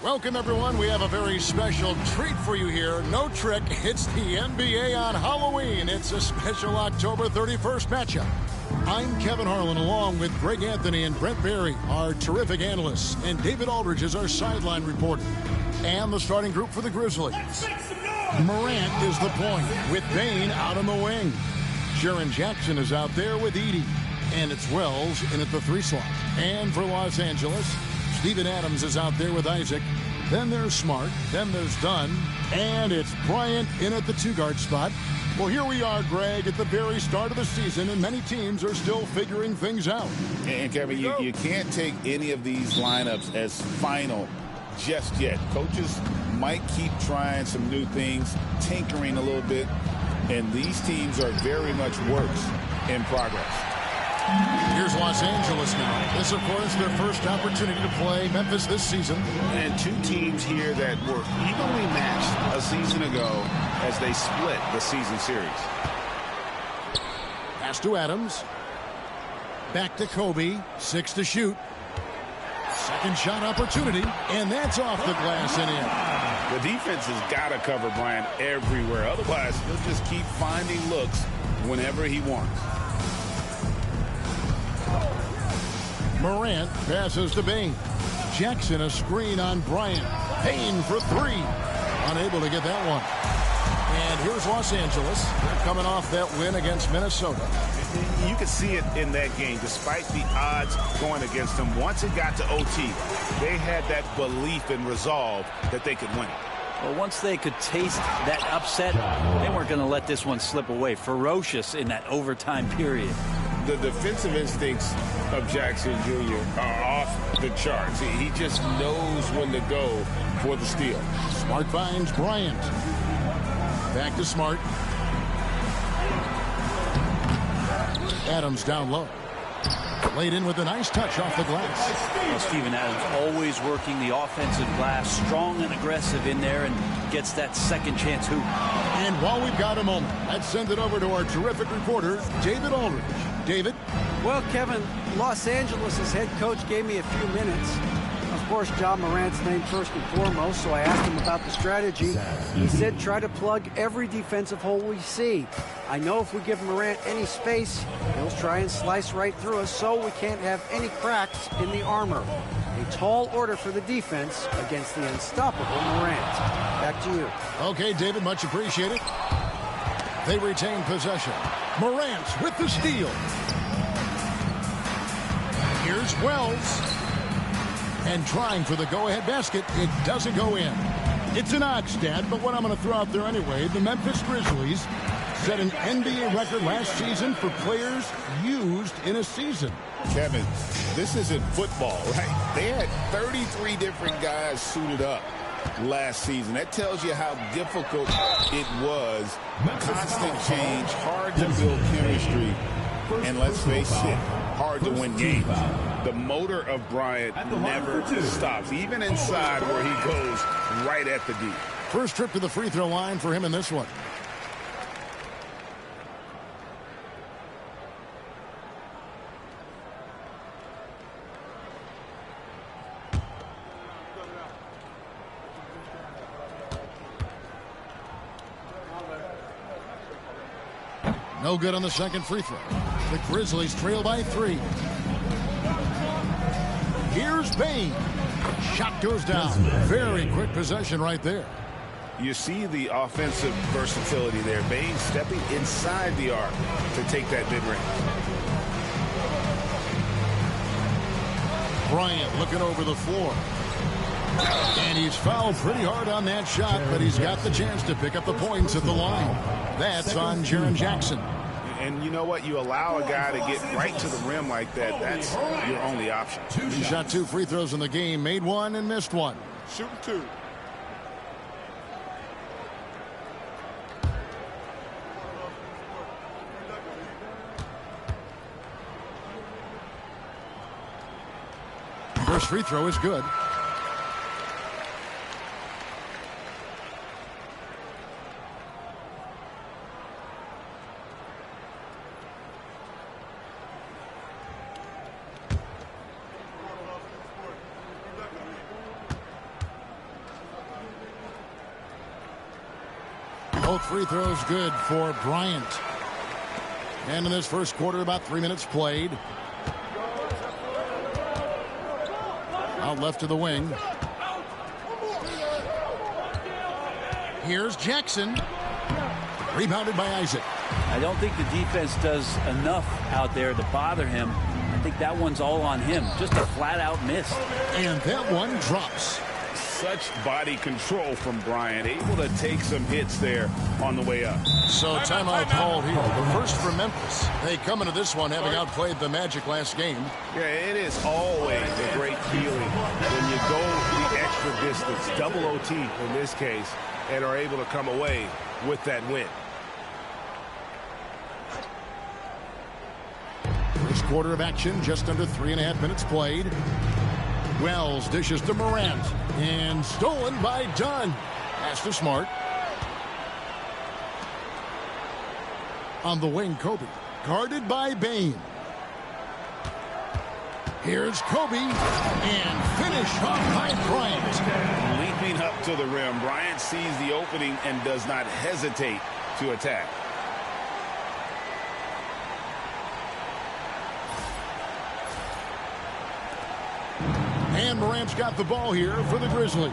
Welcome, everyone. We have a very special treat for you here. No trick, it's the NBA on Halloween. It's a special October 31st matchup. I'm Kevin Harlan, along with Greg Anthony and Brent Barry, our terrific analysts, and David Aldridge is our sideline reporter. And the starting group for the Grizzlies. Morant is the point, with Bane out on the wing. Jaren Jackson is out there with Edey. And it's Wells in at the 3 slot. And for Los Angeles, Steven Adams is out there with Isaac. Then there's Smart. Then there's Dunn. And it's Bryant in at the 2-guard spot. Well, here we are, Greg, at the very start of the season, and many teams are still figuring things out. And, Kevin, you can't take any of these lineups as final just yet. Coaches might keep trying some new things, tinkering a little bit, and these teams are very much works in progress. Here's Los Angeles now. This, of course, their first opportunity to play Memphis this season. And two teams here that were evenly matched a season ago as they split the season series. Pass to Adams. Back to Kobe. 6 to shoot. Second shot opportunity, and that's off the glass and in. The defense has got to cover Bryant everywhere. Otherwise, he'll just keep finding looks whenever he wants. Morant passes to Bane. Jackson a screen on Bryant. Payne for 3. Unable to get that one. And here's Los Angeles. They're coming off that win against Minnesota. You could see it in that game, despite the odds going against them. Once it got to OT, they had that belief and resolve that they could win it. Well, once they could taste that upset, they weren't going to let this one slip away. Ferocious in that overtime period. The defensive instincts of Jackson Jr. are off the charts. He just knows when to go for the steal. Smart finds Bryant. Back to Smart. Adams down low. Laid in with a nice touch off the glass. Well, Steven Adams always working the offensive glass, strong and aggressive in there, and gets that second chance hoop. And while we've got a moment, let's send it over to our terrific reporter, David Aldridge. David? Well, Kevin, Los Angeles' head coach gave me a few minutes. Of course, John Morant's named first and foremost, so I asked him about the strategy. He said try to plug every defensive hole we see. I know if we give Morant any space, he'll try and slice right through us, so we can't have any cracks in the armor. A tall order for the defense against the unstoppable Morant. Back to you. Okay, David, much appreciated. They retain possession. Morant with the steal. Here's Wells. And trying for the go-ahead basket. It doesn't go in. It's an odd stat, but what I'm going to throw out there anyway, the Memphis Grizzlies set an NBA record last season for players used in a season. Kevin, this isn't football, right? They had 33 different guys suited up last season. That tells you how difficult it was. Constant change, hard to build chemistry, and let's face it, hard to win games. The motor of Bryant never stops, even inside where he goes right at the D. First trip to the free throw line for him in this one. No good on the second free throw. The Grizzlies trail by 3. Here's Bane. Shot goes down. Very quick possession right there. You see the offensive versatility there. Bane stepping inside the arc to take that mid-range. Bryant looking over the floor. And he's fouled pretty hard on that shot, but he's got the chance to pick up the points at the line. That's on Jaren Jackson. And you know what? You allow a guy to get right to the rim like that. That's your only option. He shot 2 free throws in the game, made 1 and missed 1. Shooting 2. First free throw is good. Both free throws good for Bryant. And in this first quarter, about 3 minutes played. Out left to the wing. Here's Jackson. Rebounded by Isaac. I don't think the defense does enough out there to bother him. I think that one's all on him. Just a flat-out miss. And that one drops. Such body control from Bryant, able to take some hits there on the way up. So timeout called here. The first for Memphis. They come into this one having outplayed the Magic last game. Yeah, it is always a great feeling when you go the extra distance, double OT in this case, and are able to come away with that win. First quarter of action, just under 3.5 minutes played. Wells dishes to Morant. And stolen by Dunn. Pass to Smart. On the wing, Kobe. Guarded by Bane. Here's Kobe. And finish off by Bryant. Leaping up to the rim, Bryant sees the opening and does not hesitate to attack. And Morant's got the ball here for the Grizzlies.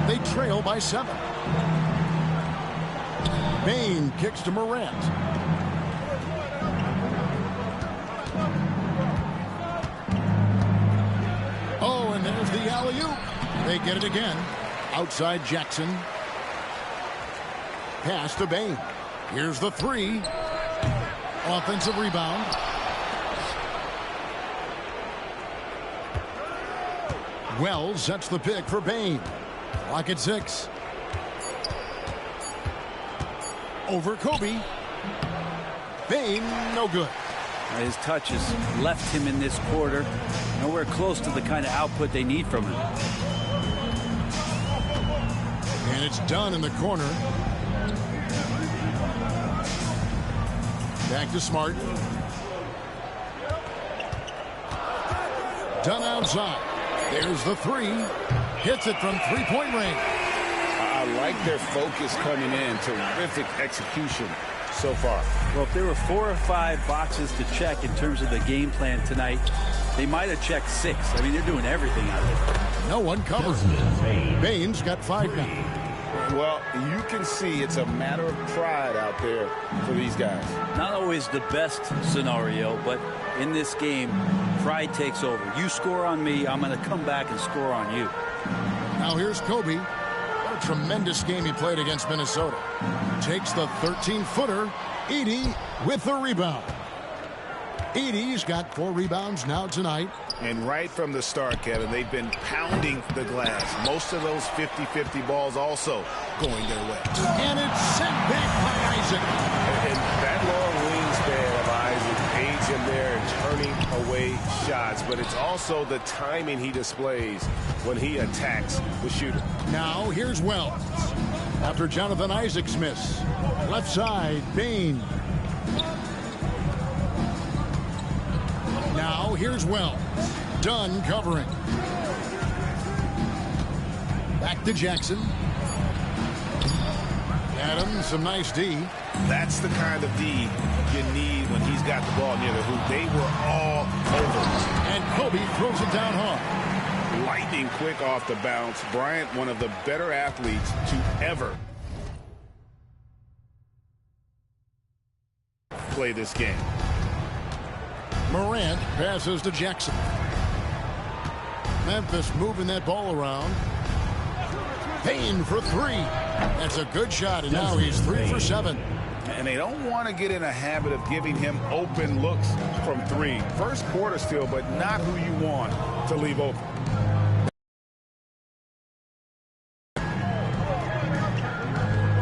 They trail by 7. Bane kicks to Morant. Oh, and there's the alley-oop. They get it again. Outside Jackson. Pass to Bane. Here's the 3. Offensive rebound. Wells sets the pick for Bane. Clock at 6. Over Kobe. Bane, no good. His touch has left him in this quarter. Nowhere close to the kind of output they need from him. And it's done in the corner. Back to Smart. Done outside. There's the 3. Hits it from three-point range. I like their focus coming in. Terrific execution so far. Well, if there were 4 or 5 boxes to check in terms of the game plan tonight, they might have checked 6. I mean, they're doing everything out there. No one covers. Bane's got 5 now. Well, you can see it's a matter of pride out there for these guys. Not always the best scenario, but in this game, pride takes over. You score on me, I'm going to come back and score on you. Now here's Kobe. What a tremendous game he played against Minnesota. Takes the 13-footer. Edey with the rebound. Edey's got 4 rebounds now tonight. And right from the start, Kevin, they've been pounding the glass. Most of those 50-50 balls also going their way. And it's sent back by Isaac. And that long wingspan of Isaac aids him there in turning away shots. But it's also the timing he displays when he attacks the shooter. Now here's Wells. After Jonathan Isaac's miss. Left side, Bane. Now here's Wells. Dunn covering. Back to Jackson. Adams, some nice D. That's the kind of D you need when he's got the ball near the hoop. They were all over. And Kobe throws it down hard. Lightning quick off the bounce. Bryant, one of the better athletes to ever play this game. Morant passes to Jackson. Memphis moving that ball around. Payne for three. That's a good shot, and now he's 3 for 7. And they don't want to get in a habit of giving him open looks from three. First quarter still, but not who you want to leave open.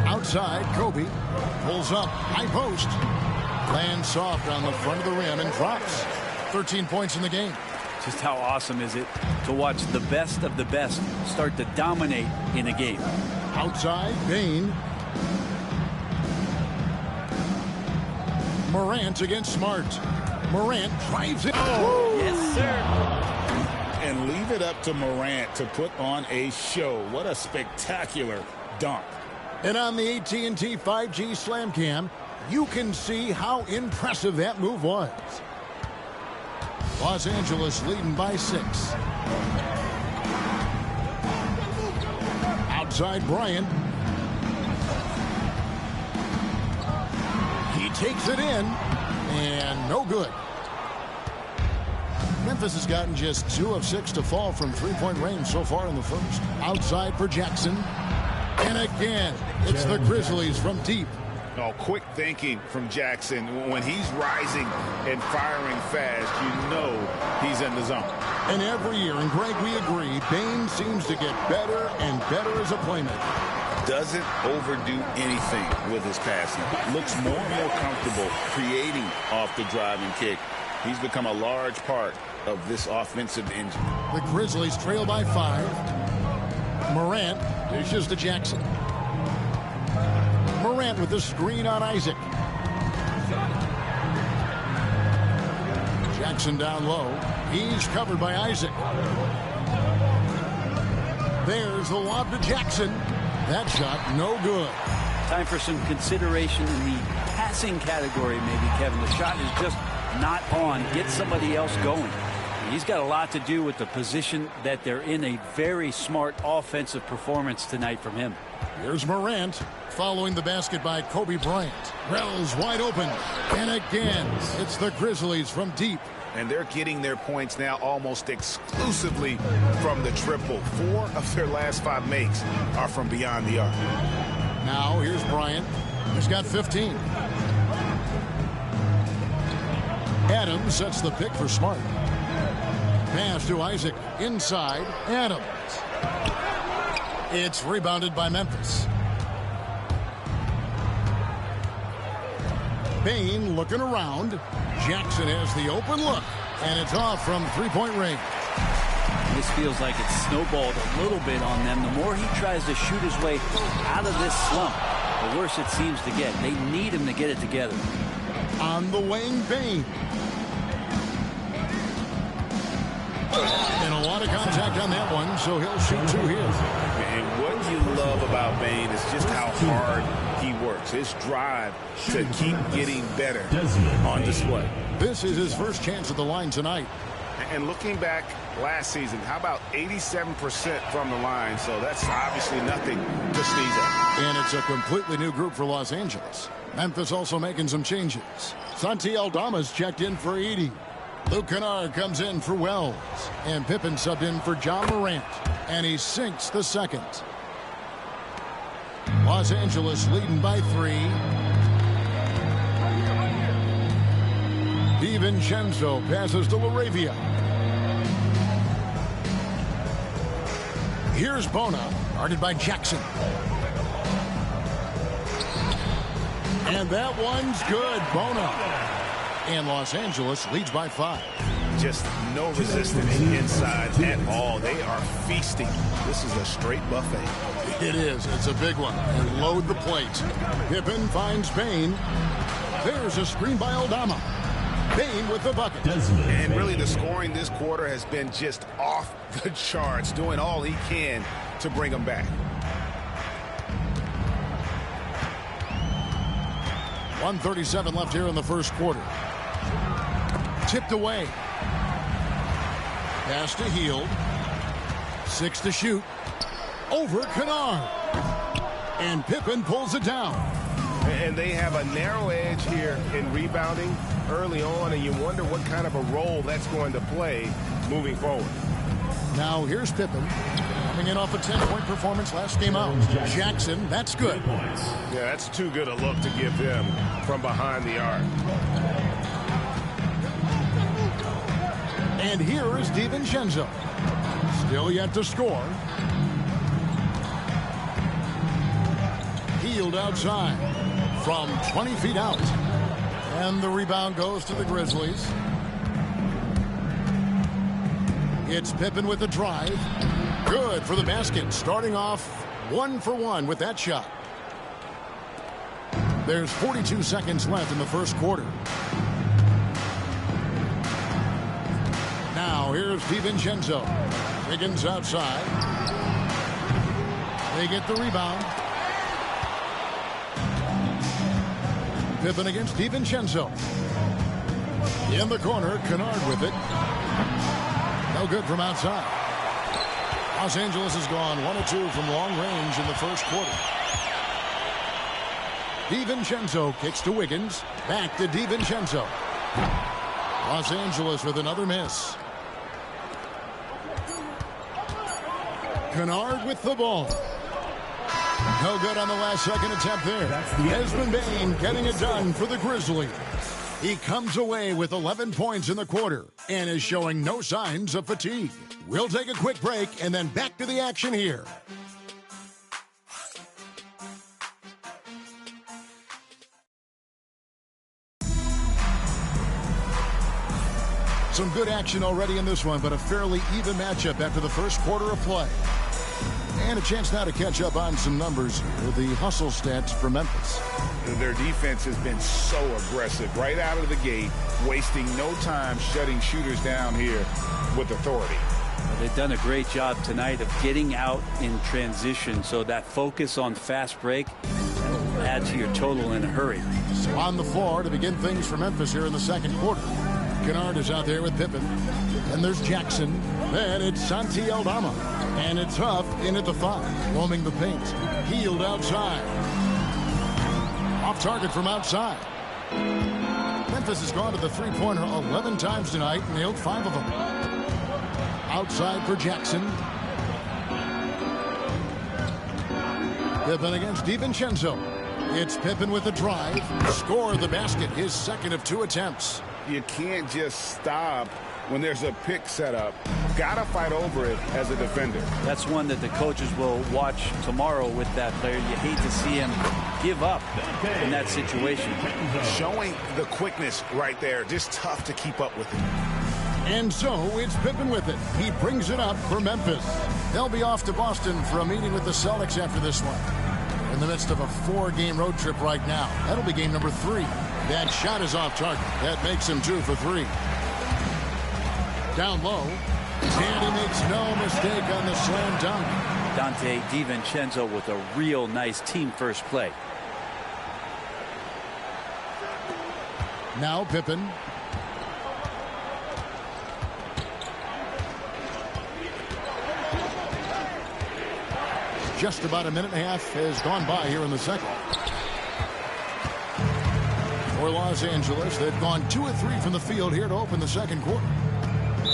Outside, Kobe pulls up, high post. Lands soft on the front of the rim and drops. 13 points in the game. Just how awesome is it to watch the best of the best start to dominate in a game. Outside, Payne. Morant against Smart. Morant drives it. Oh, yes, sir. And leave it up to Morant to put on a show. What a spectacular dunk. And on the AT&T 5G Slam Cam, you can see how impressive that move was. Los Angeles leading by 6. Outside Bryant. He takes it in, and no good. Memphis has gotten just 2 of 6 to fall from three-point range so far in the first. Outside for Jackson. And again, it's the Grizzlies from deep. Oh, quick thinking from Jackson. When he's rising and firing fast, you know he's in the zone. And every year, and Greg, we agree, Payne seems to get better and better as a playmaker. Doesn't overdo anything with his passing. Looks more and more comfortable creating off the driving kick. He's become a large part of this offensive engine. The Grizzlies trail by 5. Morant dishes to Jackson. Morant with the screen on Isaac. Jackson down low. He's covered by Isaac. There's the lob to Jackson. That shot no good. Time for some consideration in the passing category, maybe, Kevin. The shot is just not on. Get somebody else going. He's got a lot to do with the position that they're in. A very smart offensive performance tonight from him. Here's Morant following the basket by Kobe Bryant. Wells wide open. And again, it's the Grizzlies from deep. And they're getting their points now almost exclusively from the triple. 4 of their last 5 makes are from beyond the arc. Now here's Bryant. He's got 15. Adams sets the pick for Smart. Pass to Isaac inside. Adams. It's rebounded by Memphis. Payne looking around. Jackson has the open look, and it's off from three-point range. This feels like it's snowballed a little bit on them. The more he tries to shoot his way out of this slump, the worse it seems to get. They need him to get it together. On the wing, Payne. And a lot of contact on that one, so he'll shoot 2 here. And what you love about Payne is just how hard he works. His drive to keep getting better on display. This is his first chance at the line tonight. And looking back last season, how about 87% from the line? So that's obviously nothing to sneeze at. And it's a completely new group for Los Angeles. Memphis also making some changes. Santi Aldama's checked in for Edey. Luke Kennard comes in for Wells. And Pippen subbed in for John Morant. And he sinks the second. Los Angeles leading by 3. DiVincenzo passes to LaRavia. Here's Bona, guarded by Jackson. And that one's good. Bona. And Los Angeles leads by 5. Just no resistance inside at all. They are feasting. This is a straight buffet. It is. It's a big one. And load the plate. Pippen finds Payne. There's a screen by Aldama. Payne with the bucket. And really the scoring this quarter has been just off the charts, doing all he can to bring them back. .137 left here in the first quarter. Tipped away. Pass to Hield. 6 to shoot. Over Kennard. And Pippen pulls it down. And they have a narrow edge here in rebounding early on, and you wonder what kind of a role that's going to play moving forward. Now here's Pippen. Coming in off a 10-point performance last game out. Jackson, that's good. Yeah, that's too good a look to give him from behind the arc. And here is DiVincenzo. Still yet to score. Healed outside from 20 feet out. And the rebound goes to the Grizzlies. It's Pippen with the drive. Good for the basket. Starting off 1 for 1 with that shot. There's 42 seconds left in the first quarter. Now here's DiVincenzo. Wiggins outside. They get the rebound. Pippen against DiVincenzo. In the corner, Kennard with it. No good from outside. Los Angeles has gone 1 of 2 from long range in the first quarter. DiVincenzo kicks to Wiggins. Back to DiVincenzo. Los Angeles with another miss. Kennard with the ball. No good on the last second attempt there. Desmond Bane getting it done for the Grizzlies. He comes away with 11 points in the quarter and is showing no signs of fatigue. We'll take a quick break and then back to the action here. Some good action already in this one, but a fairly even matchup after the first quarter of play. And a chance now to catch up on some numbers here. The hustle stats for Memphis. Their defense has been so aggressive right out of the gate, wasting no time shutting shooters down here with authority. Well, they've done a great job tonight of getting out in transition, so that focus on fast break will add to your total in a hurry. So on the floor to begin things for Memphis here in the second quarter. Kennard is out there with Pippen. And there's Jackson. Then it's Santi Aldama. And it's Huff in at the 5, roaming the paint. Healed outside. Off target from outside. Memphis has gone to the three-pointer 11 times tonight, nailed 5 of them. Outside for Jackson. Pippen against DiVincenzo. It's Pippen with a drive. Score the basket, his second of 2 attempts. You can't just stop when there's a pick set up. Gotta fight over it as a defender. That's one that the coaches will watch tomorrow with that player. You hate to see him give up in that situation. Showing the quickness right there. Just tough to keep up with it. And so it's Pippen with it. He brings it up for Memphis. They'll be off to Boston for a meeting with the Celtics after this one. In the midst of a 4-game road trip right now. That'll be game number 3. That shot is off target. That makes him 2 for 3. Down low. And he makes no mistake on the slam dunk. Dante DiVincenzo with a real nice team first play. Now Pippen. Just about a minute and a half has gone by here in the second. For Los Angeles, they've gone 2 of 3 from the field here to open the second quarter.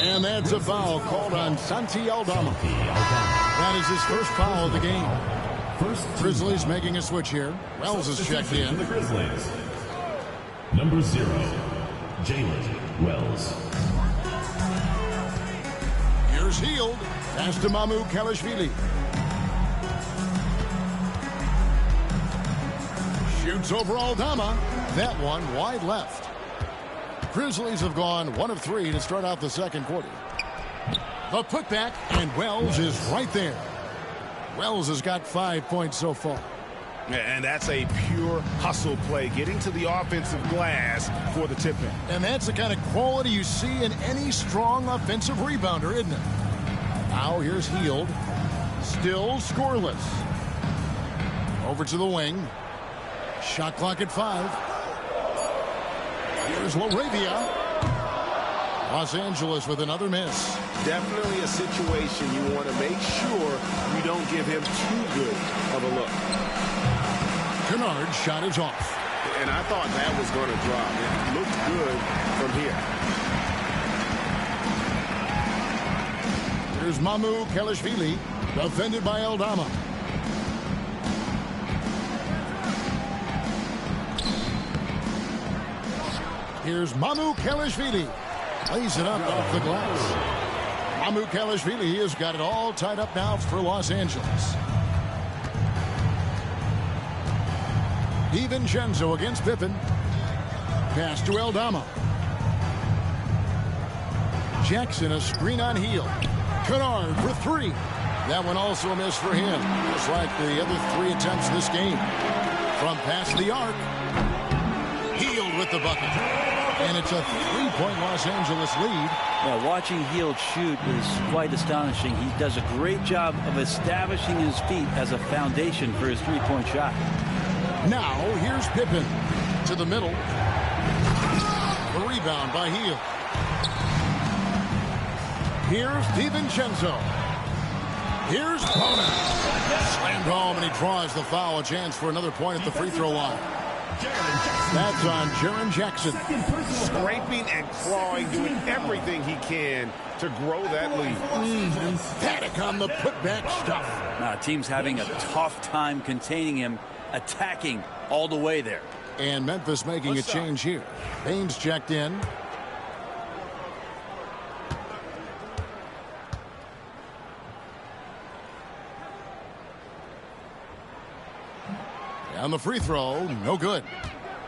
And that's a foul called on Santi Aldama. That is his first foul of the game. Grizzlies making a switch here. Wells has checked in. The Grizzlies. Number 0, Jalen Wells. Here's Healed. Pass to Mamu Kalashvili. Shoots over Aldama. That one wide left. Grizzlies have gone 1 of 3 to start out the second quarter. The putback, and Wells is right there. Wells has got 5 points so far. And that's a pure hustle play, getting to the offensive glass for the tip-in. And that's the kind of quality you see in any strong offensive rebounder, isn't it? Now here's Healed. Still scoreless. Over to the wing. Shot clock at 5. Here's LaRavia. Los Angeles with another miss. Definitely a situation you want to make sure you don't give him too good of a look. Kennard's shot is off. And I thought that was going to drop. It looked good from here. Here's Mamu Kelishvili, defended by Eldama. Here's Mamu Kelishvili. Lays it up off the glass. Mamu Kelishvili has got it all tied up now for Los Angeles. DiVincenzo against Pippen. Pass to Eldama. Jackson, a screen on Heel. Kennard for three. That one also a miss for him, just like the other three attempts this game. From past the arc. Hield with the bucket. And it's a three-point Los Angeles lead. Yeah, watching Hield shoot is quite astonishing. He does a great job of establishing his feet as a foundation for his three-point shot. Now, here's Pippen to the middle. The rebound by Hield. Here's DiVincenzo. Here's Bonin. Slammed home, and he draws the foul. A chance for another point at the free throw line. That's on Jaren Jackson. Scraping and clawing, doing everything he can to grow that lead. Emphatic on the putback stuff. Now, team's having a tough time containing him, attacking all the way there. And Memphis making a change here. Baines checked in. On the free throw, no good.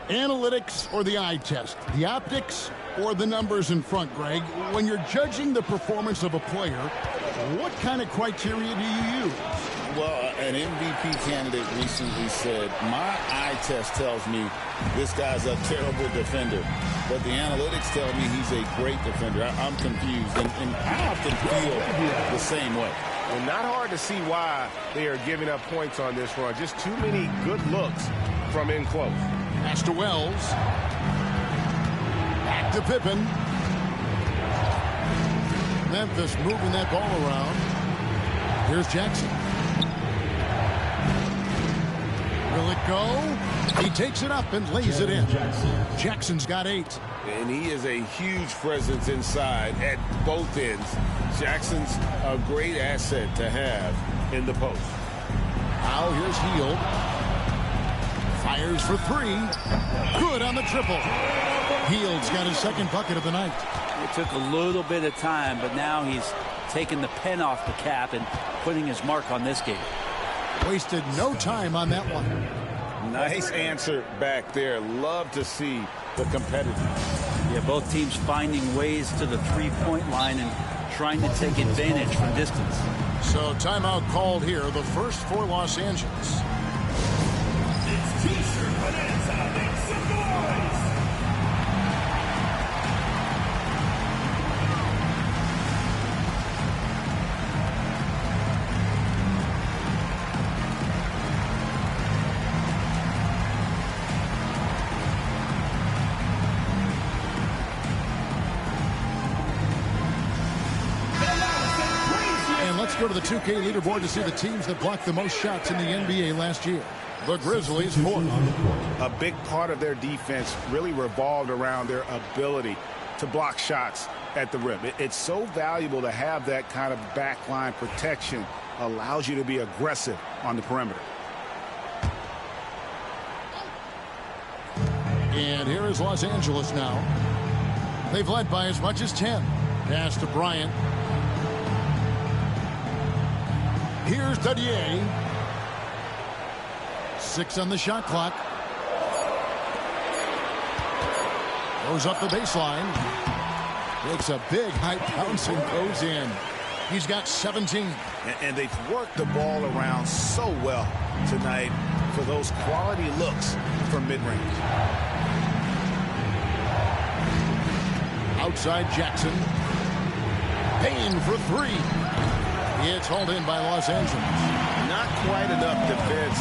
Analytics or the eye test? The optics or the numbers in front, Greg? When you're judging the performance of a player, what kind of criteria do you use? Well, an MVP candidate recently said, my eye test tells me this guy's a terrible defender, but the analytics tell me he's a great defender. I'm confused, and I often feel the same way. Well, not hard to see why they are giving up points on this run. Just too many good looks from in close. Pass to Wells. Back to Pippen. Memphis moving that ball around. Here's Jackson. Will it go? He takes it up and lays it in. Jackson's got 8. And he is a huge presence inside at both ends. Jackson's a great asset to have in the post. Now here's Hield. Fires for 3. Good on the triple. Hield's got his second bucket of the night. It took a little bit of time, but now he's taking the pen off the cap and putting his mark on this game. Wasted no time on that one. Nice answer back there. Love to see the competitiveness. Yeah, both teams finding ways to the three-point line and trying to take advantage from distance. So timeout called here, the first for Los Angeles. It's T-shirt bonanza. Make some noise. Go to the 2K leaderboard to see the teams that blocked the most shots in the NBA last year. The Grizzlies, 4. A big part of their defense really revolved around their ability to block shots at the rim. It's so valuable to have that kind of backline protection. Allows you to be aggressive on the perimeter. And here is Los Angeles now. They've led by as much as 10. Pass to Bryant. Here's Dadier. 6 on the shot clock. Goes up the baseline. Makes a big high bounce and goes in. He's got 17. And they've worked the ball around so well tonight for those quality looks from mid-range. Outside Jackson. Payne for 3. It's hauled in by Los Angeles. Not quite enough defense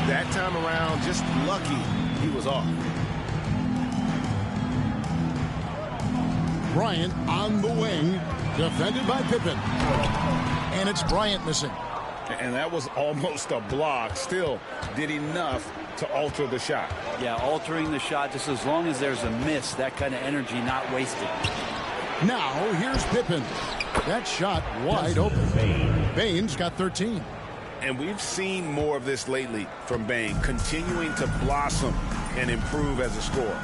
that time around. Just lucky he was off. Bryant on the wing, defended by Pippen. And it's Bryant missing. And that was almost a block. Still did enough to alter the shot. Yeah, altering the shot just as long as there's a miss. That kind of energy not wasted. Now here's Pippen. That shot wide open. Bane's got 13. And we've seen more of this lately from Bane, continuing to blossom and improve as a scorer.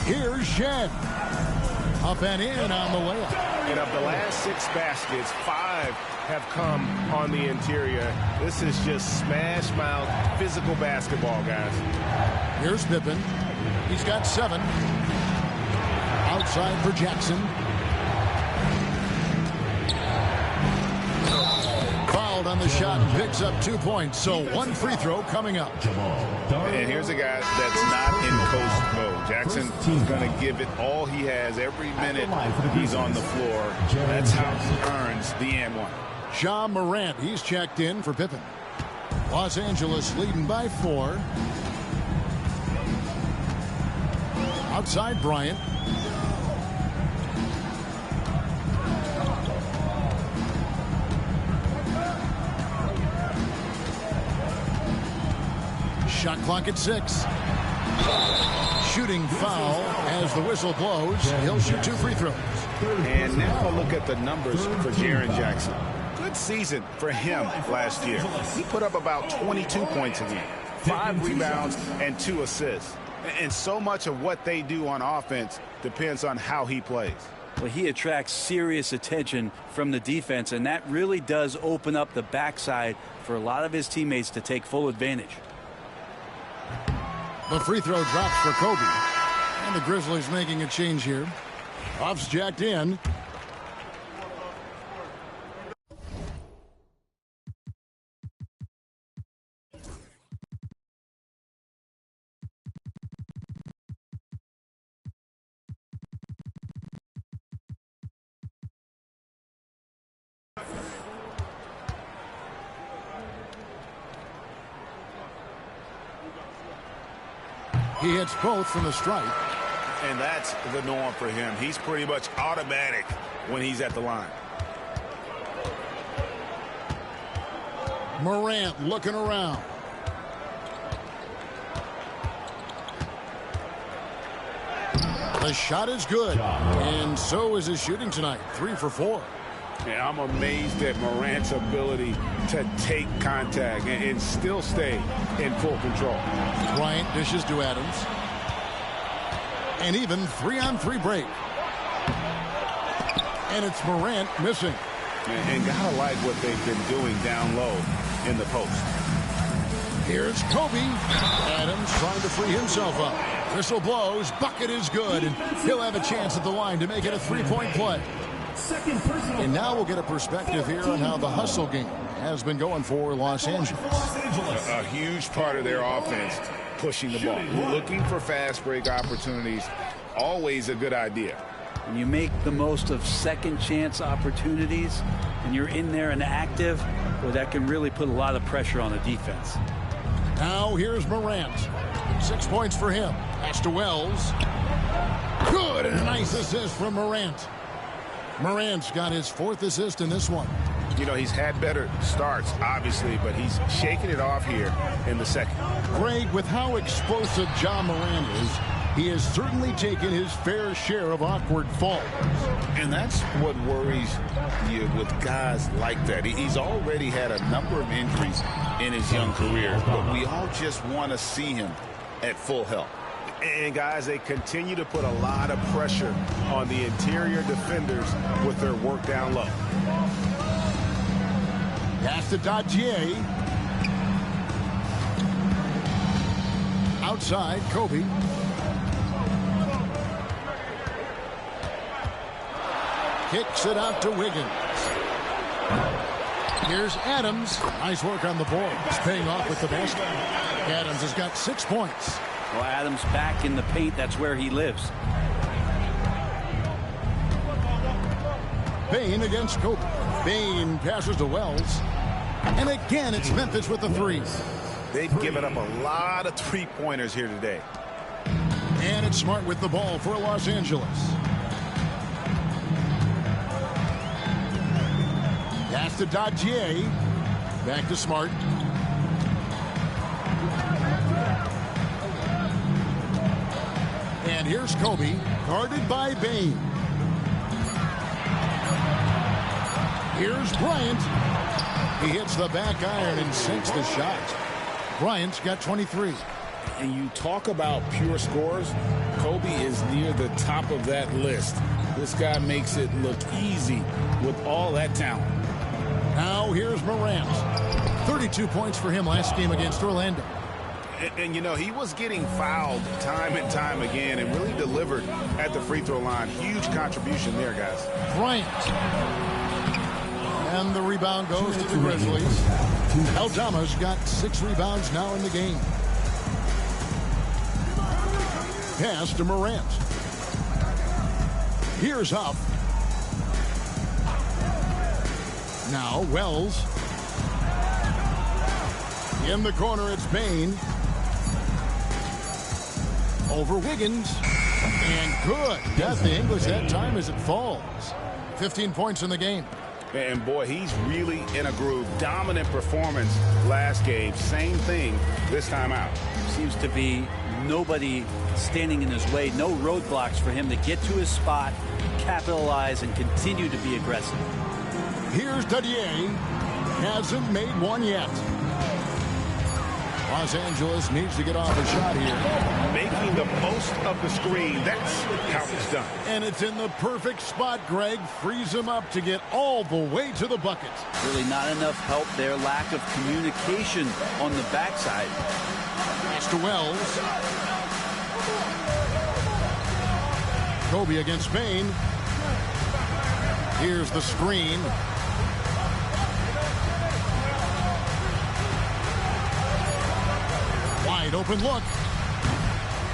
Here's Shen. Up and in on the layup. And of the last 6 baskets, 5 have come on the interior. This is just smash mouth physical basketball, guys. Here's Pippen. He's got 7. Outside for Jackson. Fouled on the shot and picks up 2 points. So 1 free throw coming up. And here's a guy that's not in coast mode. Jackson is going to give it all he has every minute he's on the floor. That's how he earns the and one. Ja Morant, he's checked in for Pippen. Los Angeles leading by 4. Outside Bryant. Shot clock at 6. Shooting foul as the whistle blows. He'll shoot 2 free throws. And now look at the numbers for Jaren Jackson. Good season for him last year. He put up about 22 points a game, 5 rebounds, and 2 assists. And so much of what they do on offense depends on how he plays. Well, he attracts serious attention from the defense, and that really does open up the backside for a lot of his teammates to take full advantage. The free throw drops for Kobe. And the Grizzlies making a change here. Off's jacked in. He hits both from the stripe. And that's the norm for him. He's pretty much automatic when he's at the line. Morant looking around. The shot is good. And so is his shooting tonight. 3 for 4. And I'm amazed at Morant's ability to take contact and still stay in full control. Bryant dishes to Adams. And even 3-on-3 break. And it's Morant missing. And gotta like what they've been doing down low in the post. Here's Kobe. Adams trying to free himself up. Whistle blows. Bucket is good. And he'll have a chance at the line to make it a 3-point play. And now we'll get a perspective here on how the hustle game has been going for Los Angeles. A huge part of their offense, pushing the ball. Looking for fast break opportunities, always a good idea. When you make the most of second chance opportunities and you're in there and active, well, that can really put a lot of pressure on the defense. Now here's Morant. 6 points for him. Pass to Wells. Good, and a nice assist from Morant. Morant's got his 4th assist in this one. You know, he's had better starts, obviously, but he's shaking it off here in the second. Greg, with how explosive Ja Morant is, he has certainly taken his fair share of awkward falls. And that's what worries you with guys like that. He's already had a number of injuries in his young career, but we all just want to see him at full health. And, guys, they continue to put a lot of pressure on the interior defenders with their work down low. Pass to Dadier. Outside, Kobe. Kicks it out to Wiggins. Here's Adams. Nice work on the board. He's paying off with the basket. Adams has got 6 points. Well, Adams back in the paint. That's where he lives. Bane against Kobe. Bane passes to Wells. And again, it's Memphis with the 3. They've given up a lot of three-pointers here today. And it's Smart with the ball for Los Angeles. Pass to Dadier. Back to Smart. And here's Kobe, guarded by Bane. Here's Bryant. He hits the back iron and sinks the shot. Bryant's got 23. And you talk about pure scores, Kobe is near the top of that list. This guy makes it look easy with all that talent. Now here's Morant. 32 points for him last game against Orlando. And you know, he was getting fouled time and time again and really delivered at the free throw line. Huge contribution there, guys. Bryant. And the rebound goes to the Grizzlies. Aldama's got 6 rebounds now in the game. Pass to Morant. Here's Huff. Now Wells. In the corner, it's Bain. Over Wiggins. And good. Got the English that time as it falls. 15 points in the game. And boy, he's really in a groove. Dominant performance last game. Same thing this time out. Seems to be nobody standing in his way. No roadblocks for him to get to his spot, capitalize, and continue to be aggressive. Here's Dadier. Hasn't made one yet. Los Angeles needs to get off a shot here. Making the most of the screen. That's how it's done. And it's in the perfect spot, Greg. Frees him up to get all the way to the bucket. Really not enough help there. Lack of communication on the backside. Pass to Wells. Kobe against Bain. Here's the screen. Wide open look.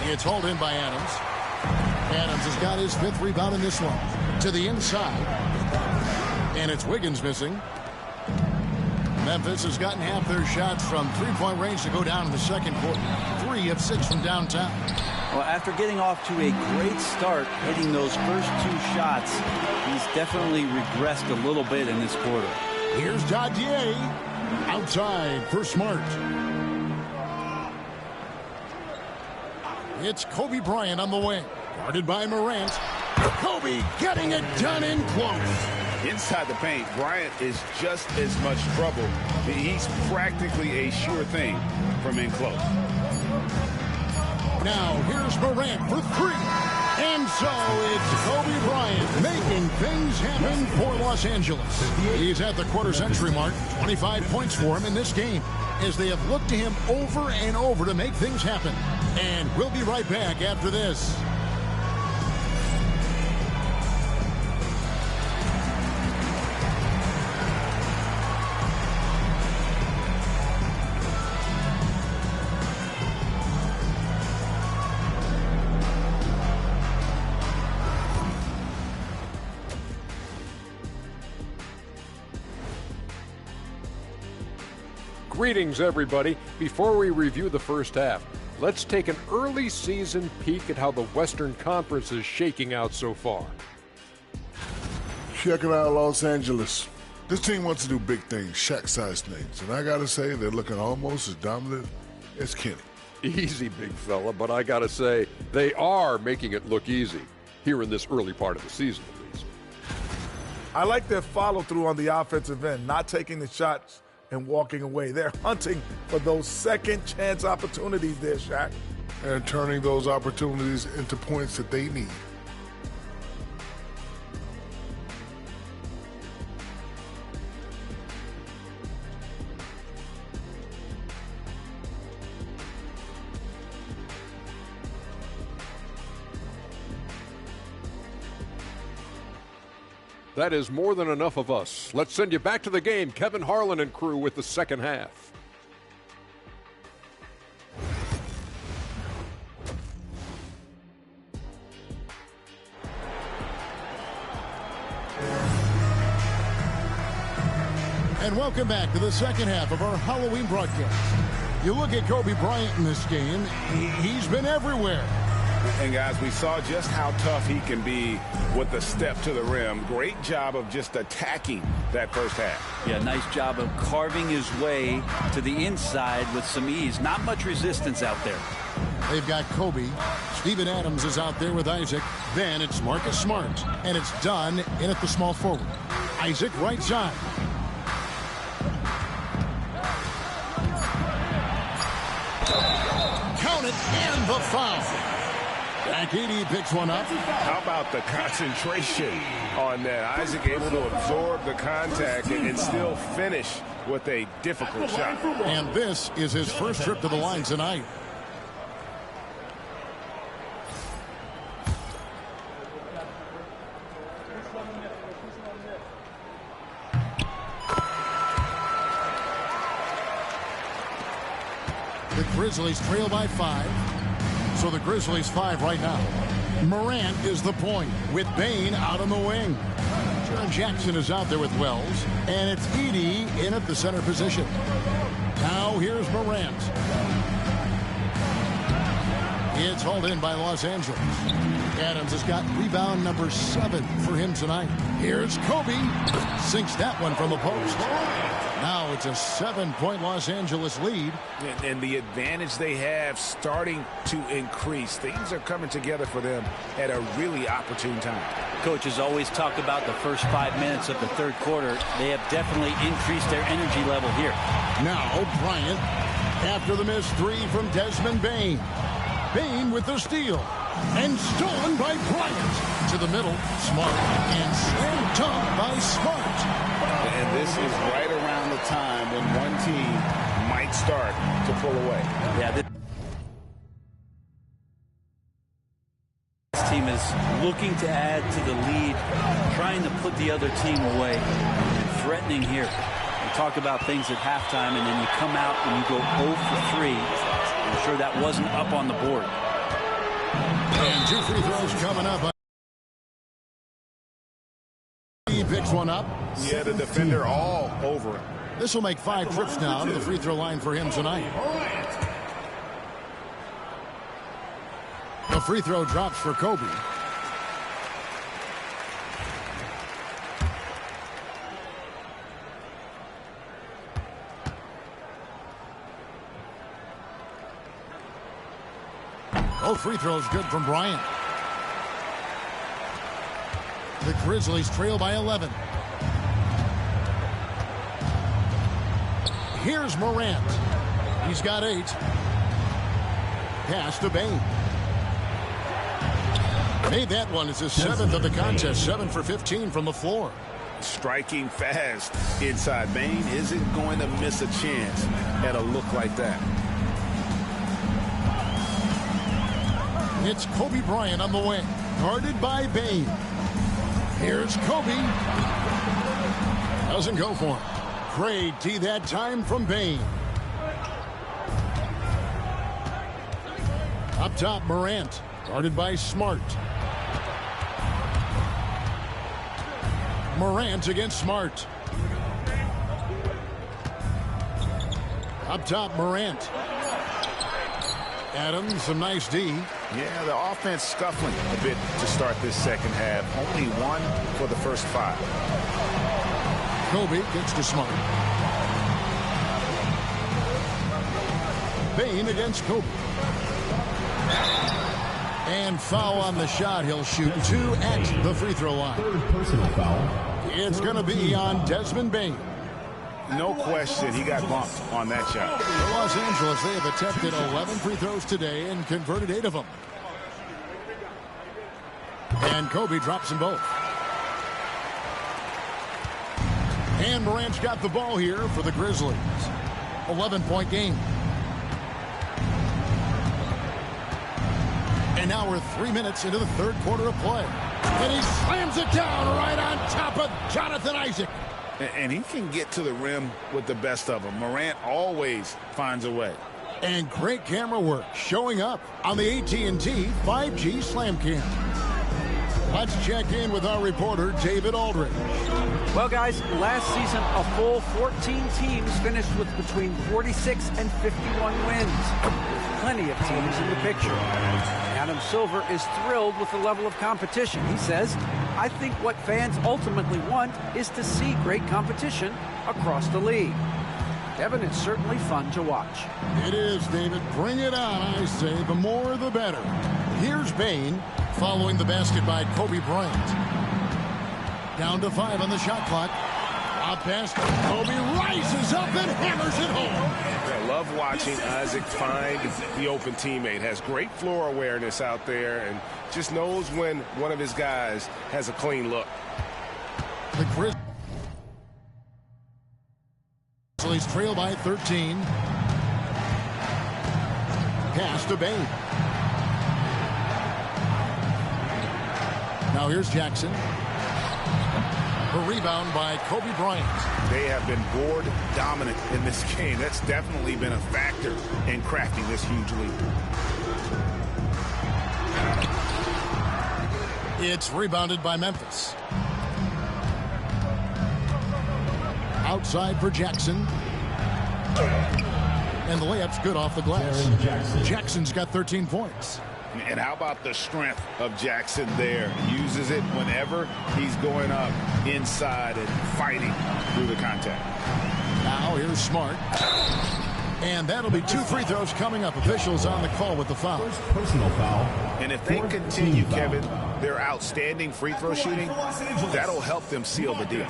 It's hauled in by Adams. Adams has got his 5th rebound in this one. To the inside. And it's Wiggins missing. Memphis has gotten half their shots from three-point range to go down in the second quarter. 3 of 6 from downtown. Well, after getting off to a great start, hitting those first 2 shots, he's definitely regressed a little bit in this quarter. Here's Dadier. Outside for Smart. It's Kobe Bryant on the wing. Guarded by Morant. Kobe getting it done in close. Inside the paint, Bryant is just as much trouble. He's practically a sure thing from in close. Now here's Morant for 3. And so it's Kobe Bryant making things happen for Los Angeles. He's at the quarter-century mark. 25 points for him in this game as they have looked to him over and over to make things happen. And we'll be right back after this. Greetings, everybody. Before we review the first half, let's take an early season peek at how the Western Conference is shaking out so far. Check it out, Los Angeles. This team wants to do big things, Shaq-sized things, and I gotta say they're looking almost as dominant as Kenny. Easy, big fella, but I gotta say they are making it look easy here in this early part of the season, at least. I like their follow-through on the offensive end, not taking the shots and walking away. They're hunting for those second chance opportunities there, Shaq. And turning those opportunities into points that they need. That is more than enough of us. Let's send you back to the game. Kevin Harlan and crew with the second half. And welcome back to the second half of our Halloween broadcast. You look at Kobe Bryant in this game, he's been everywhere. And guys, we saw just how tough he can be with the step to the rim. Great job of just attacking that first half. Yeah, nice job of carving his way to the inside with some ease. Not much resistance out there. They've got Kobe. Steven Adams is out there with Isaac. Then it's Marcus Smart. And it's done in at the small forward. Isaac right side. Count it, and the foul. Akidi picks one up. How about the concentration on that? Isaac able to absorb the contact and still finish with a difficult shot. And this is his first trip to the line tonight. The Grizzlies trail by 5. So the Grizzlies 5 right now. Morant is the point with Bane out on the wing. John Jackson is out there with Wells. And it's Edey in at the center position. Now here's Morant. It's hauled in by Los Angeles. Adams has got rebound number 7 for him tonight. Here's Kobe. Sinks that one from the post. Now it's a 7-point Los Angeles lead. And the advantage they have starting to increase. Things are coming together for them at a really opportune time. Coaches always talk about the first 5 minutes of the third quarter. They have definitely increased their energy level here. Now Bryant after the missed 3 from Desmond Bane. Bane with the steal. And stolen by Bryant. To the middle, Smart. And slam dunk by Smart. And this is right around the time when one team might start to pull away. Yeah, this team is looking to add to the lead, trying to put the other team away, and threatening here. We talk about things at halftime, and then you come out and you go 0 for 3. I'm sure that wasn't up on the board. And 2 free throws coming up. He picks one up. Yeah, the defender all over it. This will make 5 trips now to the free throw line for him tonight. The free throw drops for Kobe. Both free throws good from Bryant. The Grizzlies trail by 11. Here's Morant. He's got 8. Pass to Bane. Made that one. It's his 7th of the contest. 7 for 15 from the floor. Striking fast inside. Bane isn't going to miss a chance at a look like that. It's Kobe Bryant on the wing. Guarded by Bane. Here's Kobe. Doesn't go for him. Great D that time from Bane. Up top, Morant. Guarded by Smart. Morant against Smart. Up top, Morant. Adams, some nice D. Yeah, the offense scuffling a bit to start this second half. Only 1 for the first 5. Kobe gets to Smart. Bane against Kobe. And foul on the shot. He'll shoot 2 at the free throw line. Third personal foul. It's going to be on Desmond Bane. No question, he got bumped on that shot. For Los Angeles, they have attempted 11 free throws today and converted 8 of them. And Kobe drops them both. And Morant's got the ball here for the Grizzlies. 11-point game. And now we're 3 minutes into the third quarter of play. And he slams it down right on top of Jonathan Isaac. And he can get to the rim with the best of them. Morant always finds a way. And great camera work showing up on the AT&T 5G Slam Cam. Let's check in with our reporter, David Aldridge. Well, guys, last season, a full 14 teams finished with between 46 and 51 wins. With plenty of teams in the picture. Adam Silver is thrilled with the level of competition. He says, I think what fans ultimately want is to see great competition across the league. Devin, it's certainly fun to watch. It is, David. Bring it on, I say. The more, the better. Here's Bane following the basket by Kobe Bryant. Down to 5 on the shot clock. Up pass. Kobe rises up and hammers it home. I love watching Isaac find the open teammate. Has great floor awareness out there and just knows when one of his guys has a clean look. The Grizzlies trail by 13. Pass to Babe. Now here's Jackson. A rebound by Kobe Bryant. They have been board dominant in this game. That's definitely been a factor in crafting this huge lead. It's rebounded by Memphis. Outside for Jackson. And the layup's good off the glass. Jackson's got 13 points. And how about the strength of Jackson there? Uses it whenever he's going up inside and fighting through the contact. Now here's Smart. And that'll be 2 free throws coming up. Officials on the call with the foul. Personal foul. And if they continue, Kevin, their outstanding free throw shooting, that'll help them seal the deal.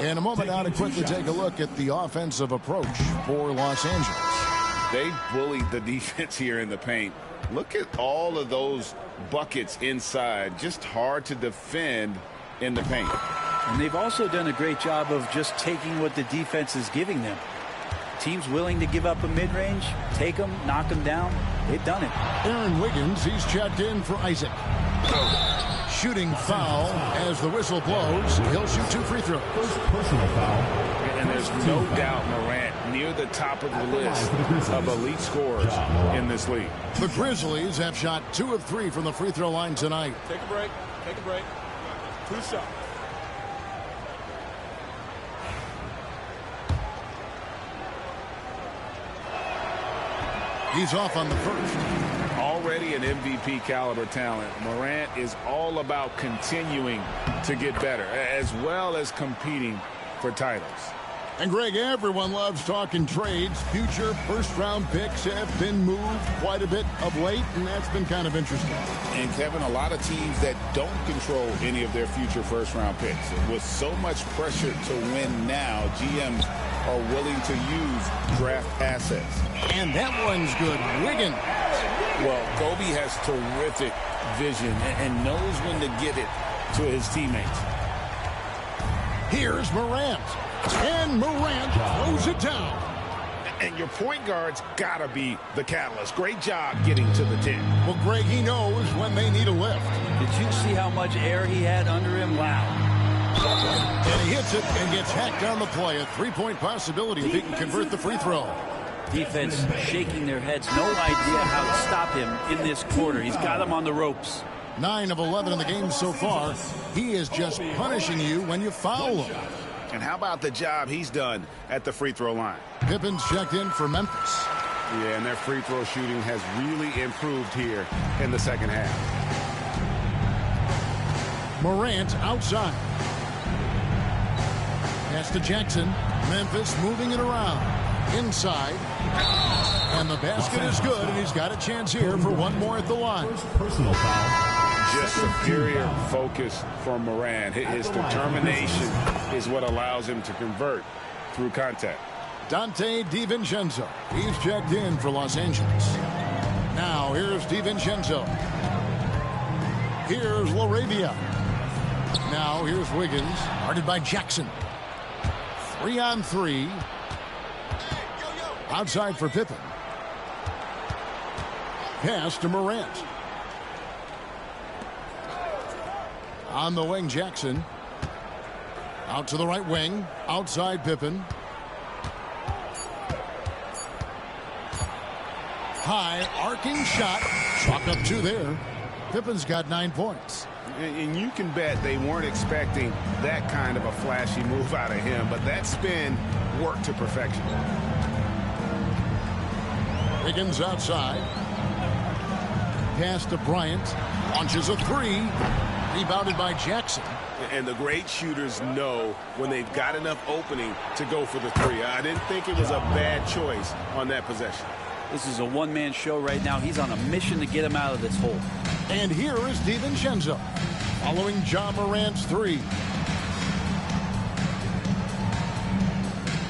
In a moment now to quickly take a look at the offensive approach for Los Angeles. They bullied the defense here in the paint. Look at all of those buckets inside. Just hard to defend in the paint. And they've also done a great job of just taking what the defense is giving them. Teams willing to give up a mid-range, take them, knock them down. They've done it. Aaron Wiggins, he's checked in for Isaac. Shooting foul as the whistle blows. He'll shoot 2 free throws. Personal foul. And there's no doubt Morant near the top of the list of elite scorers in this league. The Grizzlies have shot 2 of 3 from the free throw line tonight. Take a break. Take a break. 2 shots. He's off on the first. Already an MVP caliber talent, Morant is all about continuing to get better, as well as competing for titles. And Greg, everyone loves talking trades. Future first-round picks have been moved quite a bit of late, and that's been kind of interesting. And, Kevin, a lot of teams that don't control any of their future first-round picks. With so much pressure to win now, GMs are willing to use draft assets. And that one's good. Wiggins. Well, Kobe has terrific vision and knows when to get it to his teammates. Here's Morant. And Morant throws it down. And your point guard's got to be the catalyst. Great job getting to the 10. Well, Greg, he knows when they need a lift. Did you see how much air he had under him? Wow. And he hits it and gets hacked on the play. A 3-point possibility if he can convert the free throw. Defense shaking their heads. No idea how to stop him in this quarter. He's got him on the ropes. 9 of 11 in the game so far. He is just punishing you when you foul him. And how about the job he's done at the free throw line? Pippen's checked in for Memphis. Yeah, and their free throw shooting has really improved here in the second half. Morant outside. Pass to Jackson. Memphis moving it around. Inside. And the basket is good, and he's got a chance here for one more at the line. Personal foul. Just superior focus for Morant. His determination is what allows him to convert through contact. Dante DiVincenzo. He's checked in for Los Angeles. Now here's DiVincenzo. Here's LaRavia. Now here's Wiggins. Guarded by Jackson. 3-on-3. Outside for Pippen. Pass to Morant. On the wing, Jackson. Out to the right wing. Outside Pippen. High arcing shot. Chalk up 2 there. Pippen's got 9 points. And you can bet they weren't expecting that kind of a flashy move out of him, but that spin worked to perfection. Wiggins outside. Pass to Bryant. Launches a 3. Rebounded by Jackson. And the great shooters know when they've got enough opening to go for the 3. I didn't think it was a bad choice on that possession. This is a one-man show right now. He's on a mission to get him out of this hole. And here is DiVincenzo. Following Ja Morant's 3.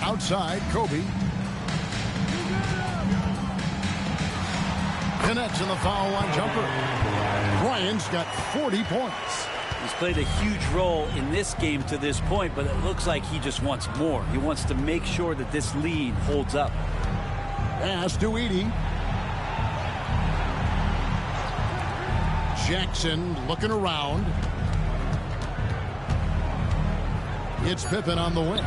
Outside, Kobe. Connects in the foul line jumper. Bryant's got 40 points. He's played a huge role in this game to this point, but it looks like he just wants more. He wants to make sure that this lead holds up. Pass to Edey. Jackson looking around. It's Pippen on the wing.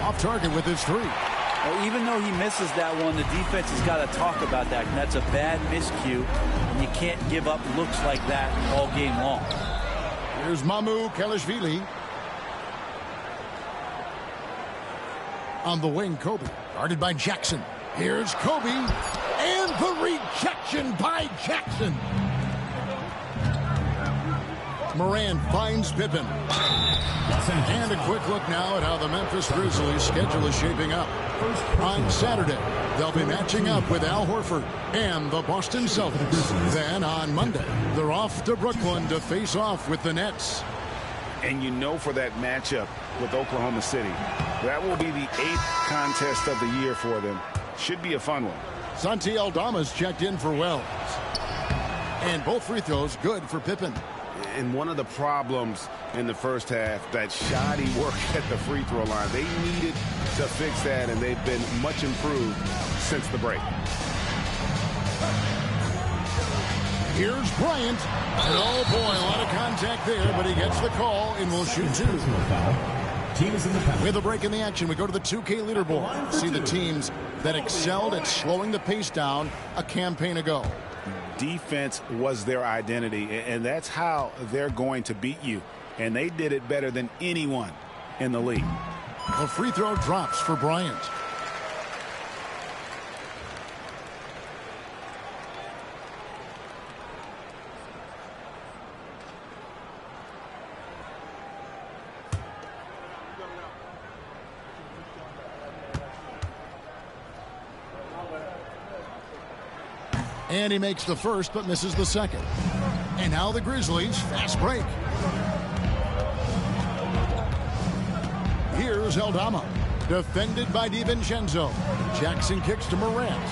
Off target with his three. Well, even though he misses that one, the defense has got to talk about that. And that's a bad miscue. And you can't give up looks like that all game long. Here's Kelishvili. On the wing, Kobe. Guarded by Jackson. Here's Kobe. And the rejection by Jackson. Morant finds Pippen. And a quick look now at how the Memphis Grizzlies' schedule is shaping up. On Saturday, they'll be matching up with Al Horford and the Boston Celtics. Then on Monday, they're off to Brooklyn to face off with the Nets. And you know, for that matchup with Oklahoma City, that will be the 8th contest of the year for them. Should be a fun one. Santi Aldama's checked in for Wells. And both free throws good for Pippen. And one of the problems in the first half, that shoddy work at the free throw line. They needed to fix that, and they've been much improved since the break. Here's Bryant. And oh boy, a lot of contact there, but he gets the call and will shoot two. With a break in the action, we go to the 2K leaderboard. See the teams that excelled at slowing the pace down a campaign ago. Defense was their identity, and that's how they're going to beat you. And they did it better than anyone in the league. The free throw drops for Bryant. And he makes the first, but misses the second. And now the Grizzlies, fast break. Here's Aldama, defended by DiVincenzo. Jackson kicks to Morant.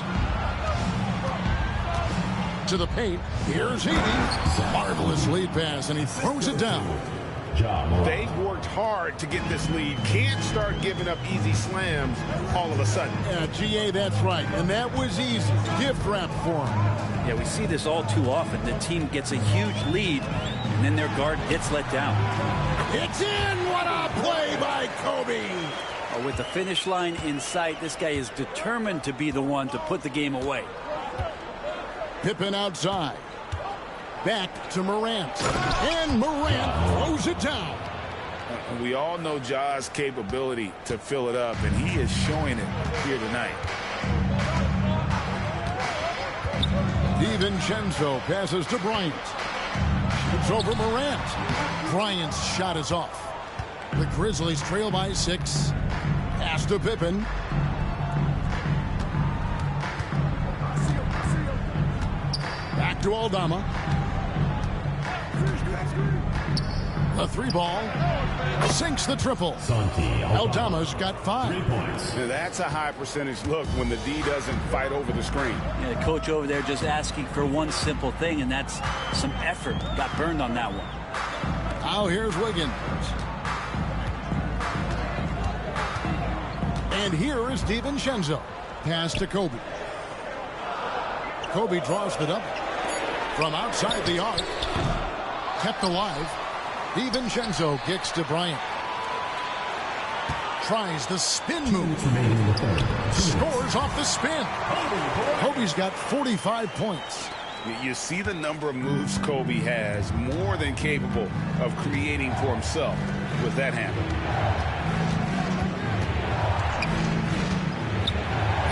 To the paint, here's Edey. Marvelous lead pass, and he throws it down. They worked hard to get this lead. Can't start giving up easy slams all of a sudden. Yeah, GA, that's right. And that was easy. Gift wrap for him. Yeah, we see this all too often. The team gets a huge lead, and then their guard gets let down. It's in! What a play by Kobe! With the finish line in sight, this guy is determined to be the one to put the game away. Pippen outside. Back to Morant. And Morant throws it down. We all know Ja's capability to fill it up, and he is showing it here tonight. DiVincenzo passes to Bryant. It's over Morant. Bryant's shot is off. The Grizzlies trail by 6. Pass to Pippen. Back to Aldama. The 3-ball sinks the triple. Aldama's got 5. 3 points. Now that's a high percentage look when the D doesn't fight over the screen. Yeah, the coach over there just asking for one simple thing, and that's some effort. Got burned on that one. Now here's Wiggins. And here is DiVincenzo. Pass to Kobe. Kobe draws the double. From outside the arc. Kept alive. DiVincenzo kicks to Bryant. Tries the spin move. Scores off the spin. Kobe's got 45 points. You see the number of moves Kobe has, more than capable of creating for himself with that handle.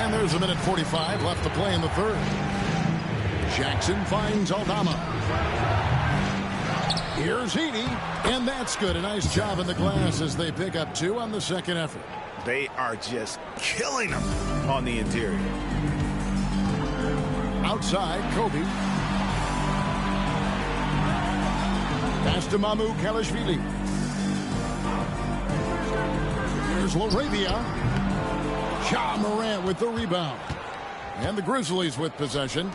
And there's a minute 45 left to play in the third. Jackson finds Aldama. Here's Edey, and that's good. A nice job in the glass as they pick up 2 on the second effort. They are just killing them on the interior. Outside, Kobe. Pass to Kelishvili. Here's LaRavia. Ja Morant with the rebound. And the Grizzlies with possession.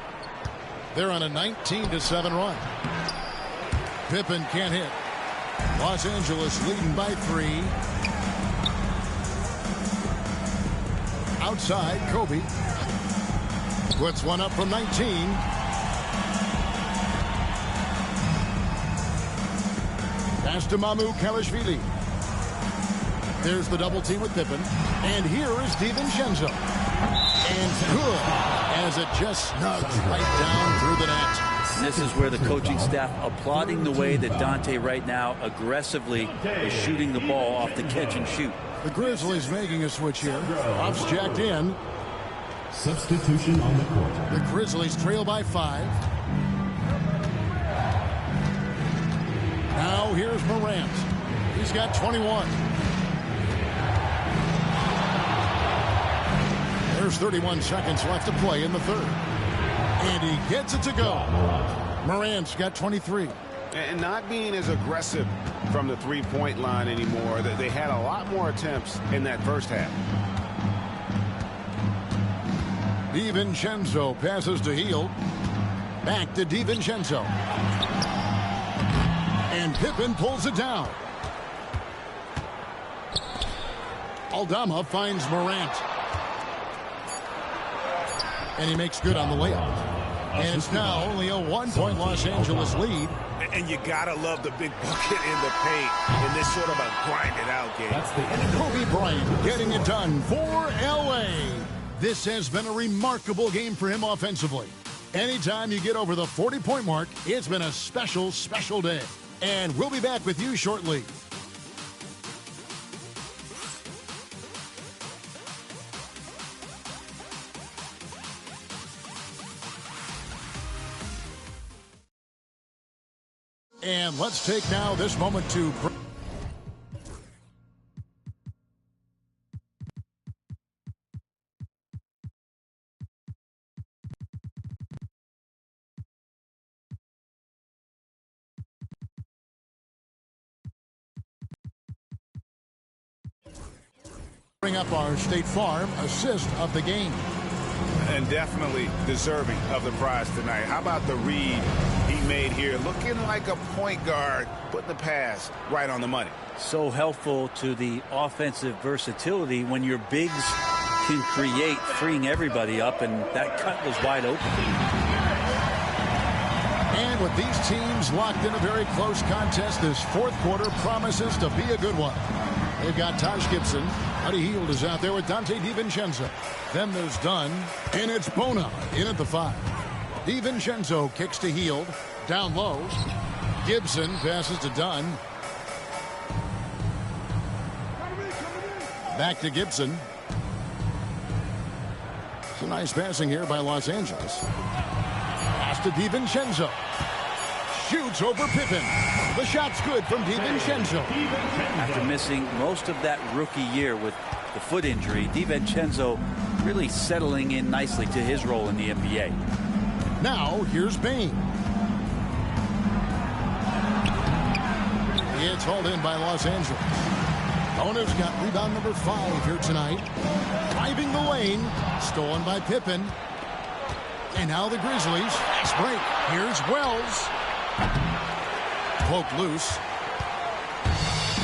They're on a 19-7 run. Pippen can't hit. Los Angeles leading by 3. Outside, Kobe puts one up from 19. Pass to Mamu Kalashvili. There's the double team with Pippen. And here is DiVincenzo. And good, as it just snugs right down through the net. This is where the coaching staff applauding the way that Dante right now aggressively is shooting the ball off the catch and shoot. The Grizzlies making a switch here. Ruff's jacked in. Substitution on the court. The Grizzlies trail by 5. Now here's Morant. He's got 21. There's 31 seconds left to play in the third. And he gets it to go. Morant's got 23. And not being as aggressive from the three-point line anymore. They had a lot more attempts in that first half. DiVincenzo passes to Hield. Back to DiVincenzo. And Pippen pulls it down. Aldama finds Morant. And he makes good on the layup. And it's now only a 1-point Los Angeles lead. And you gotta love the big bucket in the paint in this sort of a grind-it-out game. That's the end. Kobe Bryant getting it done for L.A. This has been a remarkable game for him offensively. Anytime you get over the 40-point mark, it's been a special, special day. And we'll be back with you shortly. And let's take now this moment to bring up our State Farm assist of the game. And definitely deserving of the prize tonight. How about the read he made here? Looking like a point guard, putting the pass right on the money. So helpful to the offensive versatility when your bigs can create, freeing everybody up, and that cut was wide open. And with these teams locked in a very close contest, this fourth quarter promises to be a good one. They've got Taj Gibson. Buddy Hield is out there with Dante DiVincenzo. Then there's Dunn, and it's Bona in at the 5. DiVincenzo kicks to Hield. Down low. Gibson passes to Dunn. Back to Gibson. It's a nice passing here by Los Angeles. Pass to DiVincenzo. Shoots over Pippen. The shot's good from DiVincenzo. After missing most of that rookie year with the foot injury, DiVincenzo really settling in nicely to his role in the NBA. Now, here's Bain. It's hauled in by Los Angeles. Bona's got rebound number 5 here tonight. Driving the lane. Stolen by Pippen. And now the Grizzlies. Fast break. Here's Wells. Poke loose.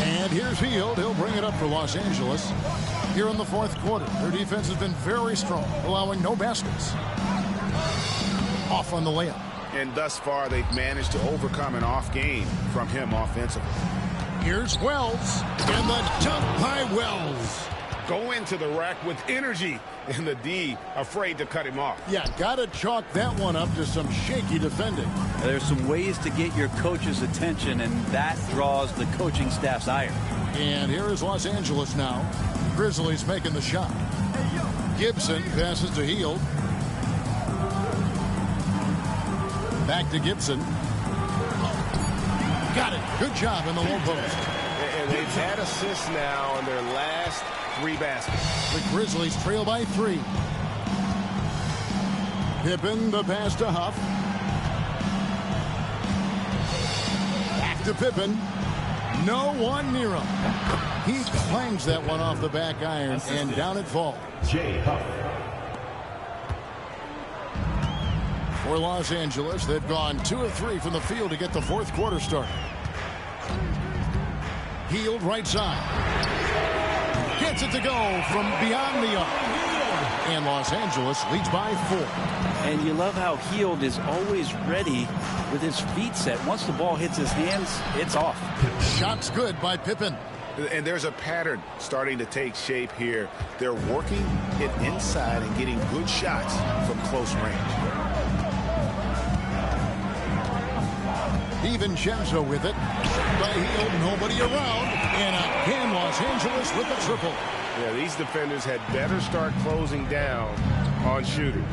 And here's Hield. He'll bring it up for Los Angeles. Here in the fourth quarter, their defense has been very strong, allowing no baskets. Off on the layup. And thus far, they've managed to overcome an off game from him offensively. Here's Wells. And the dunk by Wells. Go into the rack with energy. And the D afraid to cut him off. Yeah, got to chalk that one up to some shaky defending. There's some ways to get your coach's attention, and that draws the coaching staff's ire. And here is Los Angeles now. Grizzlies making the shot. Gibson passes to Hield. Back to Gibson. Got it. Good job in the low post. And they've had assists now on their last 3 baskets. The Grizzlies trail by 3. Pippen, the pass to Huff. Back to Pippen. No one near him. He clangs that one off the back iron, and down it falls. For Los Angeles, they've gone 2 of 3 from the field to get the fourth quarter started. Healed right side. Gets it to go from beyond the arc. And Los Angeles leads by 4. And you love how Healed is always ready with his feet set. Once the ball hits his hands, it's off. Shot's good by Pippen. And there's a pattern starting to take shape here. They're working it inside and getting good shots from close range. DiVincenzo with it. By Healed, nobody around. And again, Los Angeles with the triple. Yeah, these defenders had better start closing down on shooters.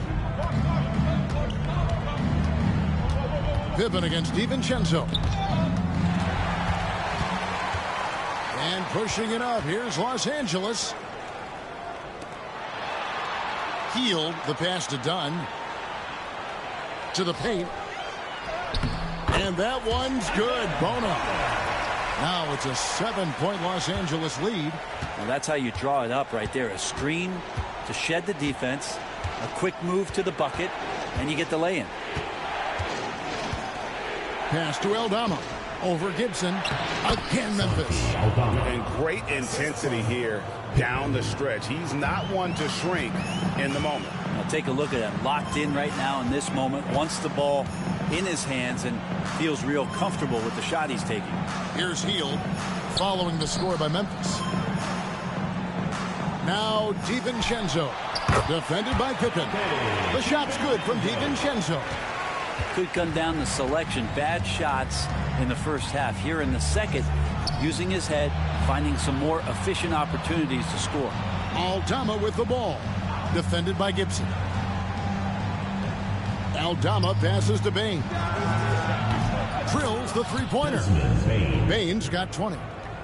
Pippen against DiVincenzo. And pushing it up. Here's Los Angeles. Healed. The pass to Dunn. To the paint. And that one's good. Bono. Now it's a 7-point Los Angeles lead. Well, that's how you draw it up right there. A screen to shed the defense, a quick move to the bucket, and you get the lay-in. Pass to Aldama. Over Gibson. Again, Memphis. And great intensity here down the stretch. He's not one to shrink in the moment. Now take a look at him. Locked in right now in this moment. Wants the ball in his hands and feels real comfortable with the shot he's taking. Here's Healed following the score by Memphis. Now DiVincenzo. Defended by Pippen. The shot's good from DiVincenzo. Could come down to selection. Bad shots in the first half. Here in the second, using his head, finding some more efficient opportunities to score. Aldama with the ball. Defended by Gibson. Aldama passes to Bain. Drills the three-pointer. Bain's got 20.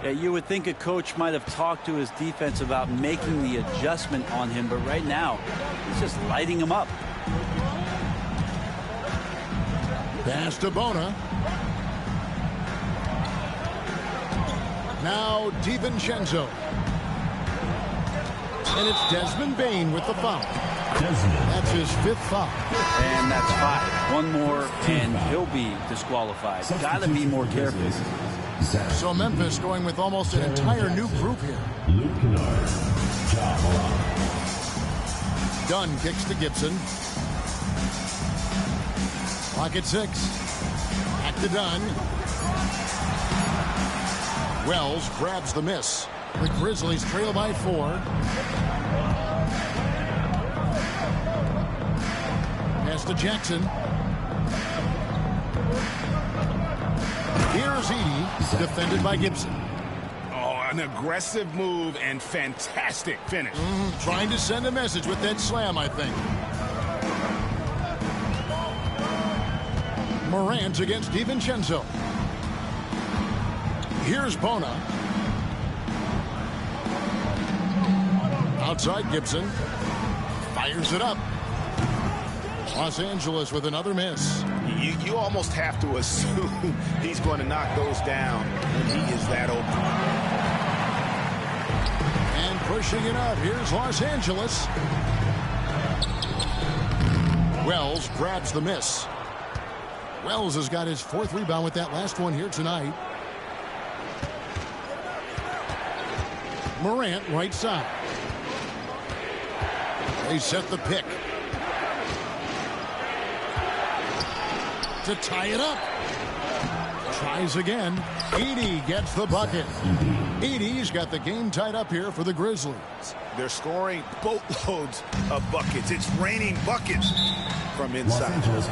Yeah, you would think a coach might have talked to his defense about making the adjustment on him, but right now, he's just lighting him up. Pass to Bona. Now DiVincenzo. And it's Desmond Bain with the foul. That's his 5th foul. And that's 5. One more, and he'll be disqualified. Got to be more careful. So Memphis going with almost an entire new group here. Dunn kicks to Gibson. Clock at 6. Back to Dunn. Wells grabs the miss. The Grizzlies trail by 4. Pass to Jackson. Here's Edey, defended by Gibson. Oh, an aggressive move and fantastic finish. Trying to send a message with that slam, I think. Morant against DiVincenzo. Here's Bona. Outside Gibson. Fires it up. Los Angeles with another miss. You almost have to assume he's going to knock those down when he is that open. And pushing it up. Here's Los Angeles. Wells grabs the miss. Wells has got his 4th rebound with that last one here tonight. Morant right side. They set the pick. To tie it up. Tries again. Edey gets the bucket. Edey's got the game tied up here for the Grizzlies. They're scoring boatloads of buckets. It's raining buckets from inside.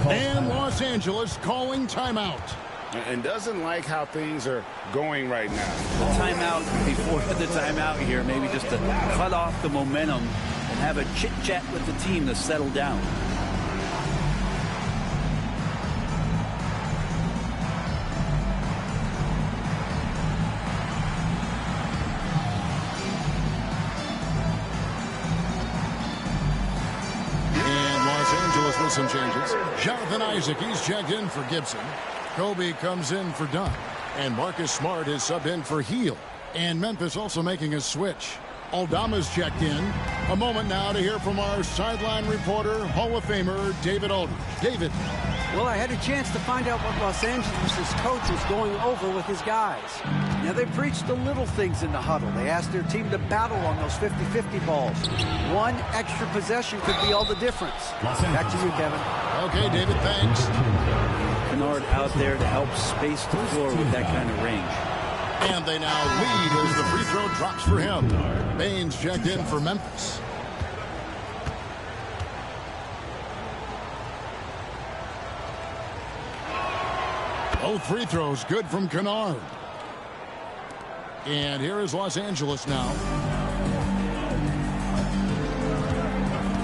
And Los Angeles calling timeout. And doesn't like how things are going right now. The timeout before the timeout here, maybe just to cut off the momentum and have a chit-chat with the team to settle down. With some changes. Jonathan Isaac, he's checked in for Gibson. Kobe comes in for Dunn. And Marcus Smart is subbed in for Heal. And Memphis also making a switch. Aldama's checked in. A moment now to hear from our sideline reporter, Hall of Famer David Aldridge. David. Well, I had a chance to find out what Los Angeles' coach was going over with his guys. Now, they preached the little things in the huddle. They asked their team to battle on those 50-50 balls. One extra possession could be all the difference. Back to you, Kevin. Okay, David, thanks. Kennard out there to help space the floor with that kind of range. And they now lead as the free throw drops for him. Baines checked in for Memphis. Both free throws good from Kennard. And here is Los Angeles now.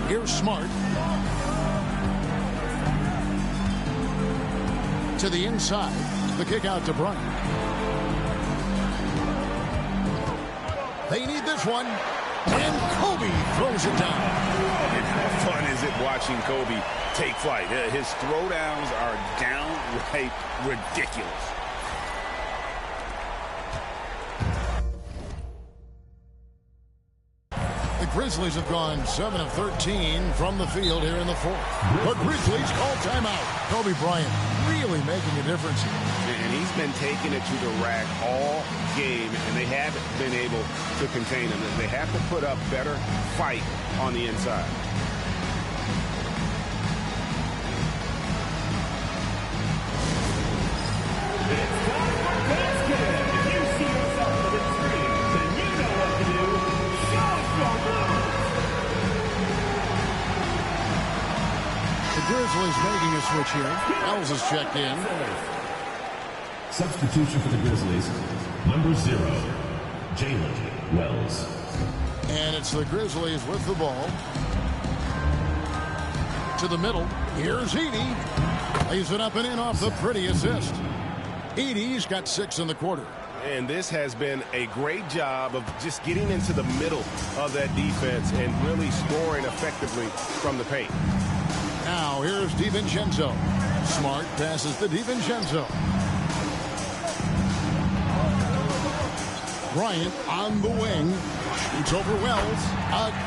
Here's Smart. To the inside. The kick out to Bryant. They need this one. And Kobe throws it down. And how fun is it watching Kobe take flight? His throwdowns are downright ridiculous. The Grizzlies have gone 7 of 13 from the field here in the fourth. The Grizzlies call timeout. Kobe Bryant really making a difference here. And he's been taking it to the rack all game, and they haven't been able to contain him. They have to put up better fight on the inside. Grizzlies making a switch here. Wells is checked in. Substitution for the Grizzlies, number 0, Jalen Wells. And it's the Grizzlies with the ball. To the middle. Here's Edey. Lays it up and in off the pretty assist. Edey's got 6 in the quarter. And this has been a great job of just getting into the middle of that defense and really scoring effectively from the paint. Now here's DiVincenzo. Smart passes to DiVincenzo. Bryant on the wing. Shoots over Wells.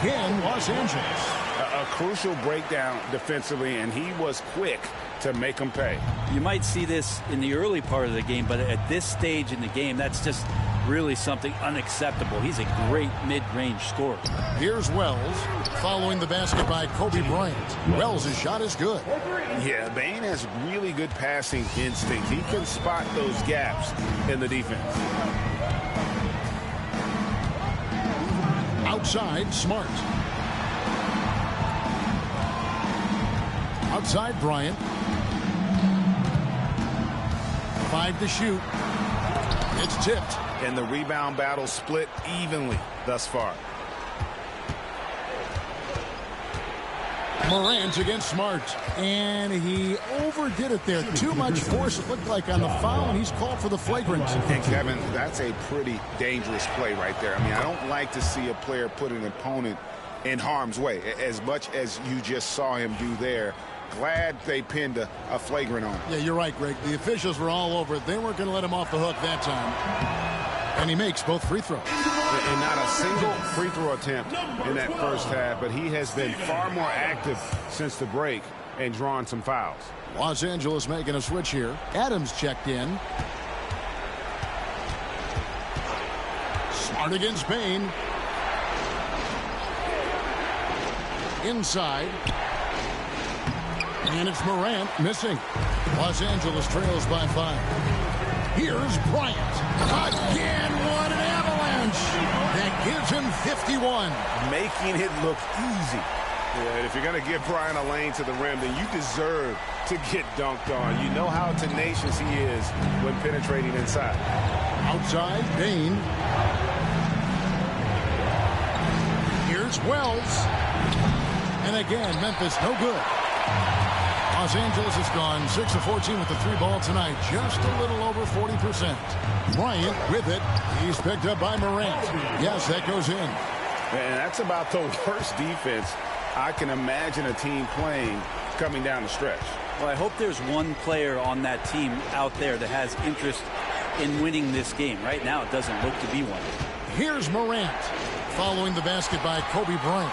Again, Los Angeles. A crucial breakdown defensively, and he was quick to make them pay. You might see this in the early part of the game, but at this stage in the game, that's just really something unacceptable. He's a great mid-range scorer. Here's Wells following the basket by Kobe Bryant. Wells' shot is good. Yeah, Bain has really good passing instinct. He can spot those gaps in the defense. Outside, Smart. Outside, Bryant. 5 to shoot. It's tipped. And the rebound battle split evenly thus far. Morant against Smart. And he overdid it there. Too much force, it looked like, on the foul, and he's called for the flagrant. And, Kevin, that's a pretty dangerous play right there. I mean, I don't like to see a player put an opponent in harm's way, as much as you just saw him do there. Glad they pinned a flagrant on him. Yeah, you're right, Greg. The officials were all over it. They weren't going to let him off the hook that time. And he makes both free throws. And not a single free throw attempt in that first half, but he has been far more active since the break and drawn some fouls. Los Angeles making a switch here. Adams checked in. Smart against Bain. Inside. And it's Morant missing. Los Angeles trails by 5. Here's Bryant. Again, what an avalanche. That gives him 51. Making it look easy. Yeah, and if you're going to give Bryant a lane to the rim, then you deserve to get dunked on. You know how tenacious he is when penetrating inside. Outside, Bain. Here's Wells. And again, Memphis no good. Los Angeles has gone 6 of 14 with the 3 ball tonight. Just a little over 40%. Bryant with it. He's picked up by Morant. Yes, that goes in. And that's about the worst defense I can imagine a team playing coming down the stretch. Well, I hope there's one player on that team out there that has interest in winning this game. Right now, it doesn't look to be one. Here's Morant following the basket by Kobe Bryant.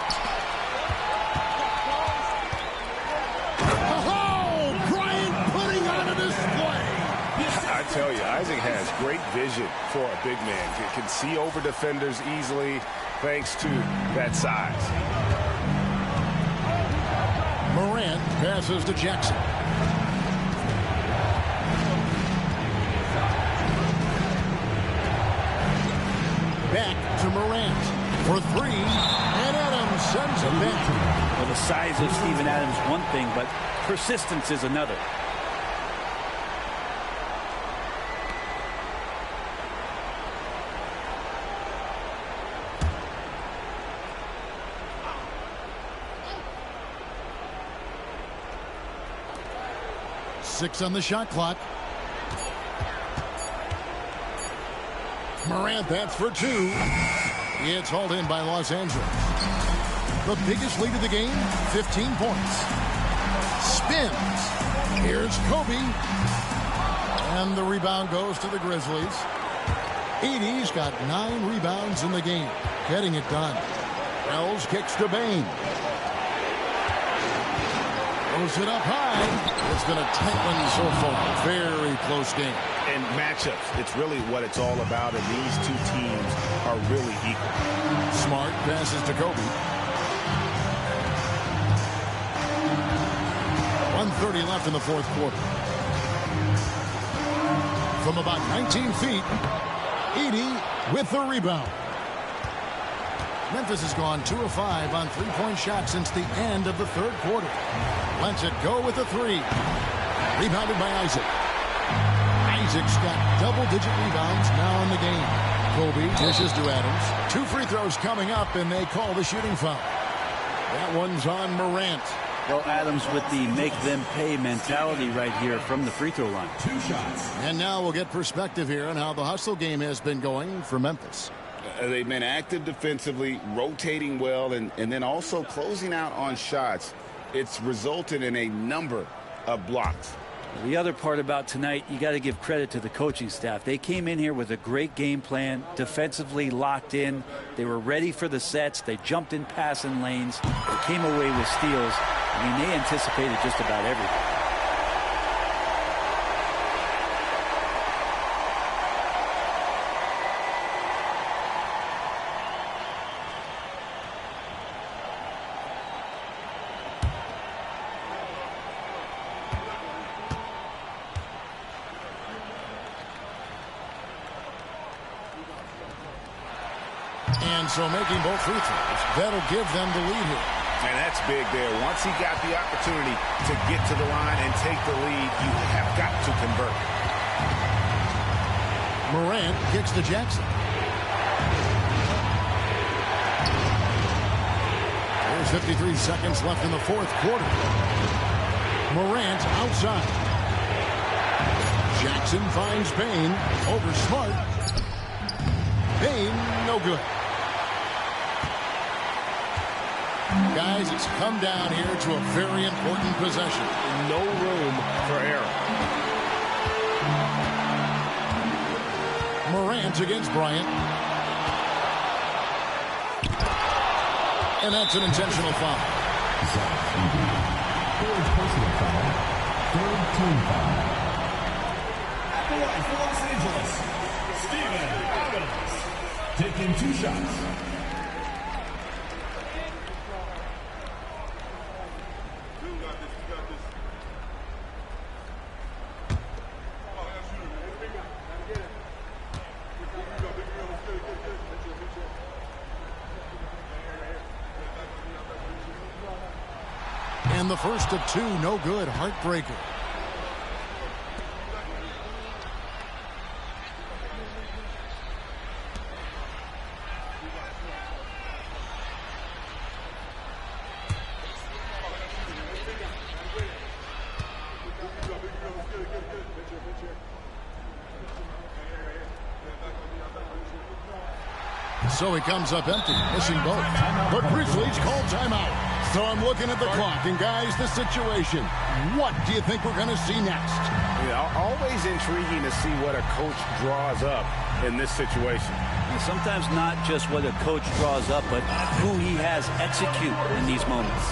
Oh, Bryant putting on a display. I tell you, Isaac has great vision for a big man. He can see over defenders easily thanks to that size. Morant passes to Jackson. Back to Morant for three, and Adams sends it back. Well, the size of Steven Adams one thing, but persistence is another. Six on the shot clock. Morant, that's for two. It's hauled in by Los Angeles. The biggest lead of the game, 15 points. Spins. Here's Kobe. And the rebound goes to the Grizzlies. Edey's got 9 rebounds in the game, getting it done. Wells kicks to Bain. Throws it up high. It's been a tight one so far. Very close game. And matchups, it's really what it's all about, and these two teams are really equal. Smart passes to Kobe. 1:30 left in the fourth quarter. From about 19 feet, Edey with the rebound. Memphis has gone 2 of 5 on three-point shots since the end of the third quarter. Lets it go with a three. Rebounded by Isaac. Isaac's got double-digit rebounds now in the game. Kobe dishes to Adams. 2 free throws coming up, and they call the shooting foul. That one's on Morant. Well, Adams with the make-them-pay mentality right here from the free throw line. 2 shots. And now we'll get perspective here on how the hustle game has been going for Memphis. They've been active defensively, rotating well, and then also closing out on shots. It's resulted in a number of blocks. The other part about tonight, you got to give credit to the coaching staff. They came in here with a great game plan, defensively locked in. They were ready for the sets. They jumped in passing lanes. They came away with steals. I mean, they anticipated just about everything. And so making both free throws, that'll give them the lead here. And that's big there. Once he got the opportunity to get to the line and take the lead, you have got to convert. Morant kicks to Jackson. There's 53 seconds left in the fourth quarter. Morant outside. Jackson finds Bain over Smart. Bain, no good. Guys, it's come down here to a very important possession. No room for error. Morant against Bryant. And that's an intentional foul. Third personal foul. Third team foul. At the line for Los Angeles, Steven Adams. Taking 2 shots. And the first of 2, no good. Heartbreaker. So he comes up empty, missing both. The Grizzlies call timeout. So I'm looking at the clock, and guys, the situation. What do you think we're going to see next? Yeah, always intriguing to see what a coach draws up in this situation. And sometimes not just what a coach draws up, but who he has execute in these moments.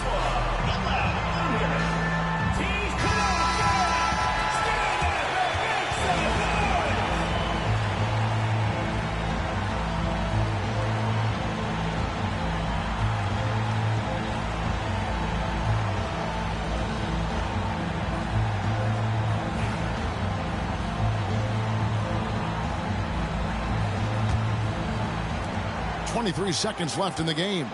.23 seconds left in the game.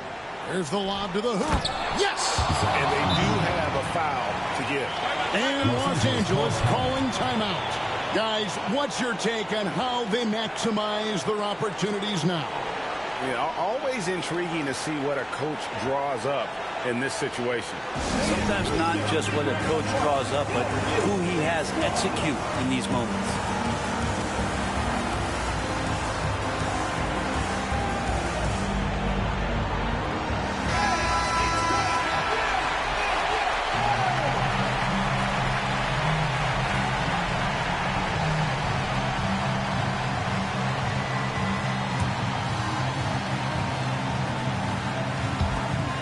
There's the lob to the hoop. Yes! And they do have a foul to give. And Los Angeles calling timeout. Guys, what's your take on how they maximize their opportunities now? Yeah, always intriguing to see what a coach draws up in this situation. Sometimes not just what a coach draws up, but who he has execute in these moments.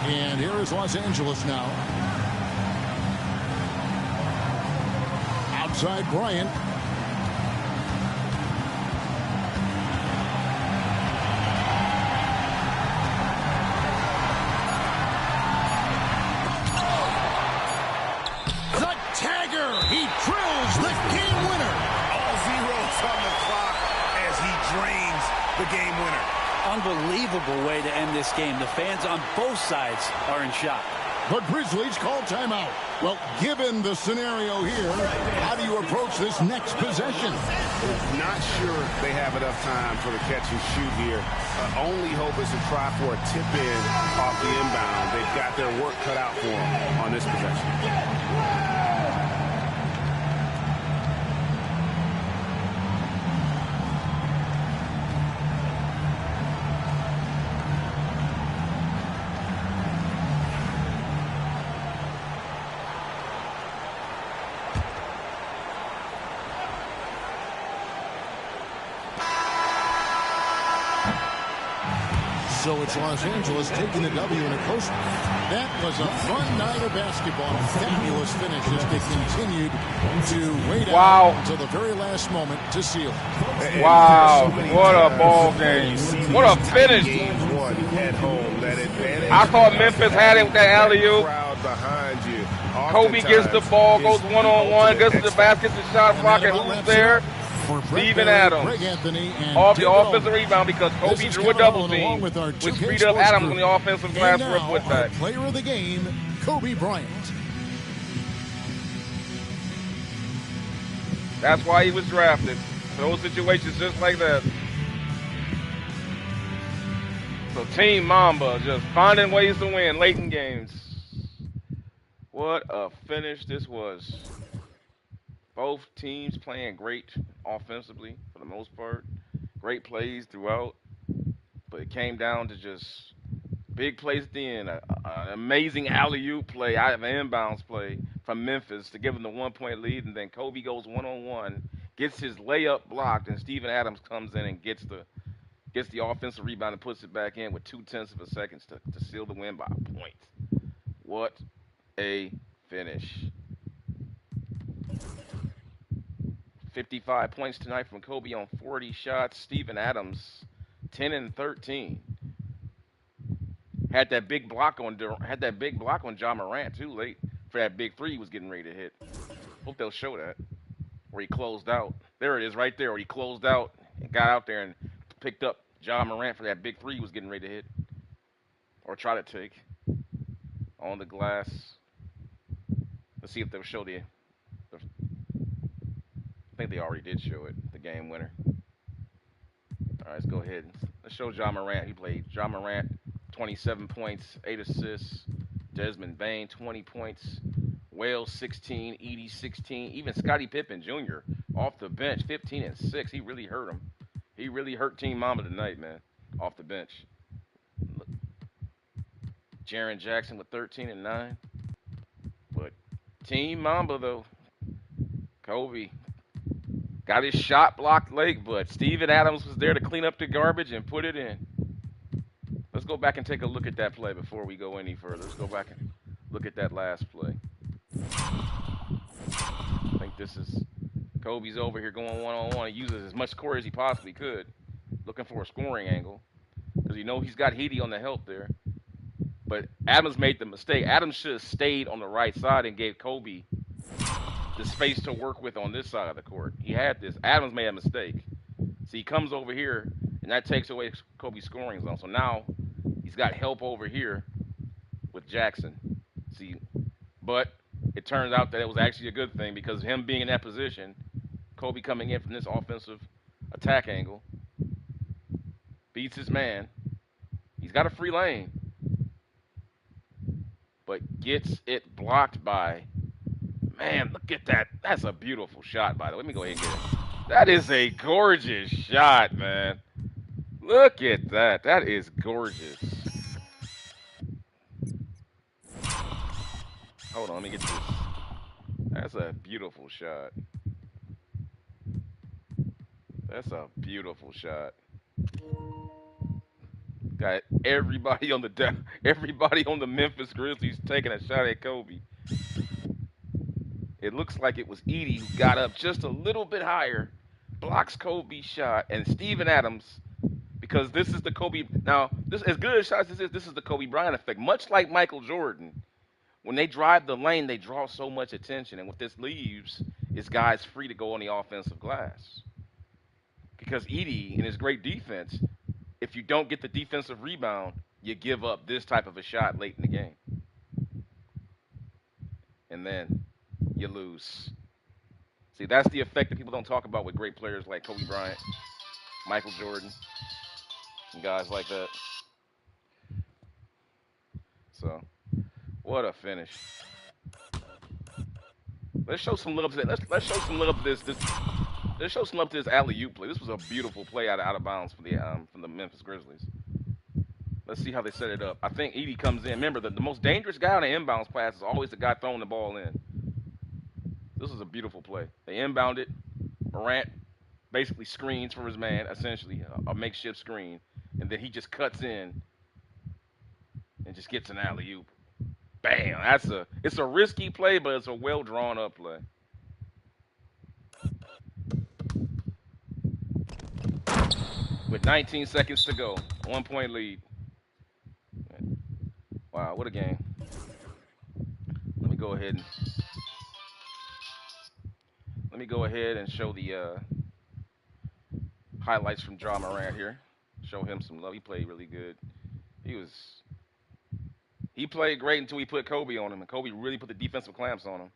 And here is Los Angeles now. Outside Bryant. The tagger. He drills the game winner. All zeros on the clock as he drains the game winner. Unbelievable way to end this game. The fans on both sides are in shock. The Grizzlies call timeout. Well, given the scenario here, how do you approach this next possession? Not sure they have enough time for the catch and shoot here. Only hope is to try for a tip in off the inbound. They've got their work cut out for them on this possession. So it's Los Angeles taking the W in a close one. That was a fun night of basketball. Fabulous finish as they continued to wait out until the very last moment to seal. Wow, what a ball game. What a finish. I thought Memphis had it with that alley-oop. Kobe gets the ball, goes one-on-one, gets to the basket, the shot rocket, who's there? Steven Adams off the offensive rebound because Kobe drew a double team, which freed up Adams on the offensive glass for a putback. Player of the game, Kobe Bryant. That's why he was drafted. Those situations just like that. So Team Mamba just finding ways to win late in games. What a finish this was. Both teams playing great offensively for the most part. Great plays throughout. But it came down to just big plays at the end. An amazing alley-oop play out of an inbounds play from Memphis to give them the 1-point lead. And then Kobe goes one-on-one, gets his layup blocked, and Steven Adams comes in and gets the offensive rebound and puts it back in with 0.2 of a second to seal the win by a point. What a finish. 55 points tonight from Kobe on 40 shots. Steven Adams, 10 and 13. Had that big block on Ja Morant too late for that big three he was getting ready to hit. Hope they'll show that. Where he closed out. There it is right there where he closed out and got out there and picked up Ja Morant for that big three he was getting ready to hit. Or try to take. On the glass. Let's see if they'll show the I think they already did show it, the game winner. All right, let's go ahead. Let's show Ja Morant. He played. Ja Morant, 27 points, 8 assists. Desmond Bain, 20 points. Wales, 16. Edie, 16. Even Scottie Pippen Jr. off the bench, 15 and 6. He really hurt him. He really hurt Team Mamba tonight, man, off the bench. Look. Jaren Jackson with 13 and 9. But Team Mamba, though, Kobe got his shot blocked late, but Steven Adams was there to clean up the garbage and put it in. Let's go back and take a look at that play before we go any further. Let's go back and look at that last play. I think this is Kobe's over here going one-on-one. He uses as much score as he possibly could, looking for a scoring angle because you know he's got Heedy on the help there. But Adams made the mistake. Adams should have stayed on the right side and gave Kobe the space to work with on this side of the court. He had this. Adams made a mistake. So he comes over here, and that takes away Kobe's scoring zone. So now he's got help over here with Jackson. See, but it turns out that it was actually a good thing because him being in that position, Kobe coming in from this offensive attack angle, beats his man. He's got a free lane, but gets it blocked by, man, look at that. That's a beautiful shot, by the way. Let me go ahead and get it. That is a gorgeous shot, man. Look at that. That is gorgeous. Hold on, let me get this. That's a beautiful shot. That's a beautiful shot. Got everybody on the Memphis Grizzlies taking a shot at Kobe. It looks like it was Edie who got up just a little bit higher, blocks Kobe's shot, and Steven Adams, because this is the Kobe. Now, this as good as shots as this is the Kobe Bryant effect. Much like Michael Jordan, when they drive the lane, they draw so much attention, and what this leaves is guys free to go on the offensive glass. Because Edie, in his great defense, if you don't get the defensive rebound, you give up this type of a shot late in the game. And then you lose. See, that's the effect that people don't talk about with great players like Kobe Bryant, Michael Jordan, and guys like that. So, what a finish. Let's show some love to that. Let's show some love to this. Let's show some love to this alley-oop play. This was a beautiful play out of bounds from the Memphis Grizzlies. Let's see how they set it up. I think Edie comes in. Remember, the most dangerous guy on the inbounds pass is always the guy throwing the ball in. This is a beautiful play. They inbound it. Morant basically screens for his man, essentially a makeshift screen, and then he just cuts in and just gets an alley-oop. Bam! It's a risky play, but it's a well drawn up play. With 19 seconds to go, 1 point lead. Wow, what a game! Let me go ahead and show the highlights from Ja Morant here. Show him some love. He played really good. He played great until we put Kobe on him, and Kobe really put the defensive clamps on him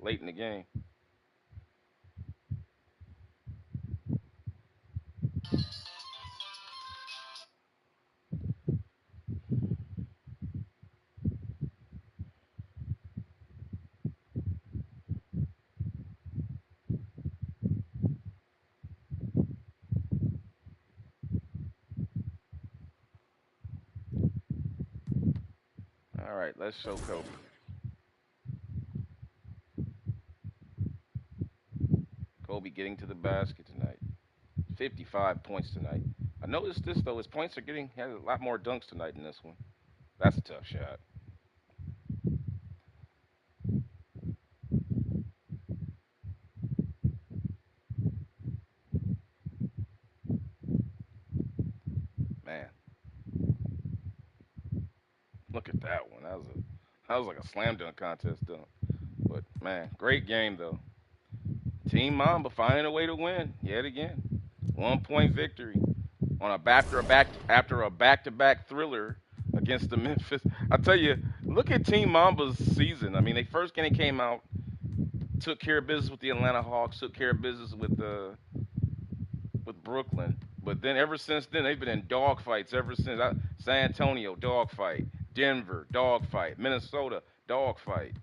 late in the game. All right, let's show Kobe. Kobe getting to the basket tonight. 55 points tonight. I noticed this, though. His points had a lot more dunks tonight in this one. That's a tough shot. Man. Look at that one. That was like a slam dunk contest dunk. But, man, great game, though. Team Mamba finding a way to win yet again. 1 point victory on after a back-to-back thriller against the Memphis. I tell you, look at Team Mamba's season. I mean, they first game they came out, took care of business with the Atlanta Hawks, took care of business with Brooklyn. But then ever since then, they've been in dogfights ever since. San Antonio, dogfight. Denver, dogfight. Minnesota, dogfight.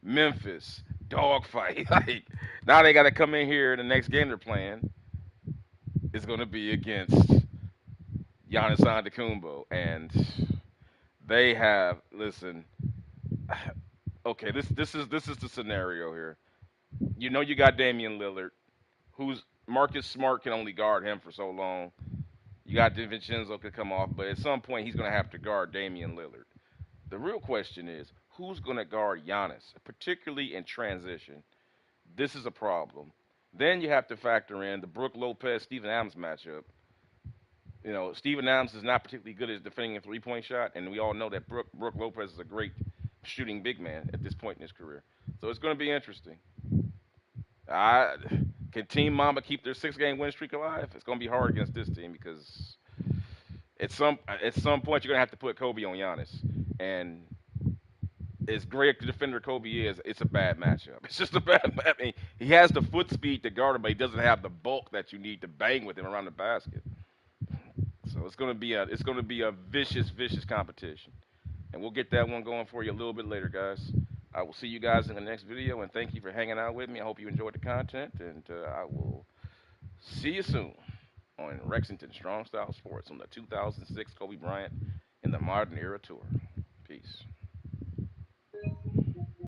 Memphis, dogfight. Like, now they got to come in here. The next game they're playing is going to be against Giannis Antetokounmpo, and They have listen. Okay, this is the scenario here. You know you got Damian Lillard, who's Marcus Smart can only guard him for so long. You got DiVincenzo could come off, but at some point he's going to have to guard Damian Lillard. The real question is who's going to guard Giannis, particularly in transition. This is a problem. Then you have to factor in the Brook Lopez Steven Adams matchup. You know, Steven Adams is not particularly good at defending a three-point shot, and we all know that Brook Lopez is a great shooting big man at this point in his career. So it's going to be interesting. Can Team Mamba keep their 6-game win streak alive? It's going to be hard against this team because at some point you're going to have to put Kobe on Giannis. And as great a defender Kobe is, it's a bad matchup. It's just a bad matchup. I mean, he has the foot speed to guard him, but he doesn't have the bulk that you need to bang with him around the basket. So it's going to be a vicious competition. And we'll get that one going for you a little bit later, guys. I will see you guys in the next video, and thank you for hanging out with me. I hope you enjoyed the content, and I will see you soon on Rexington Strong Style Sports on the 2006 Kobe Bryant in the Modern Era Tour. Peace.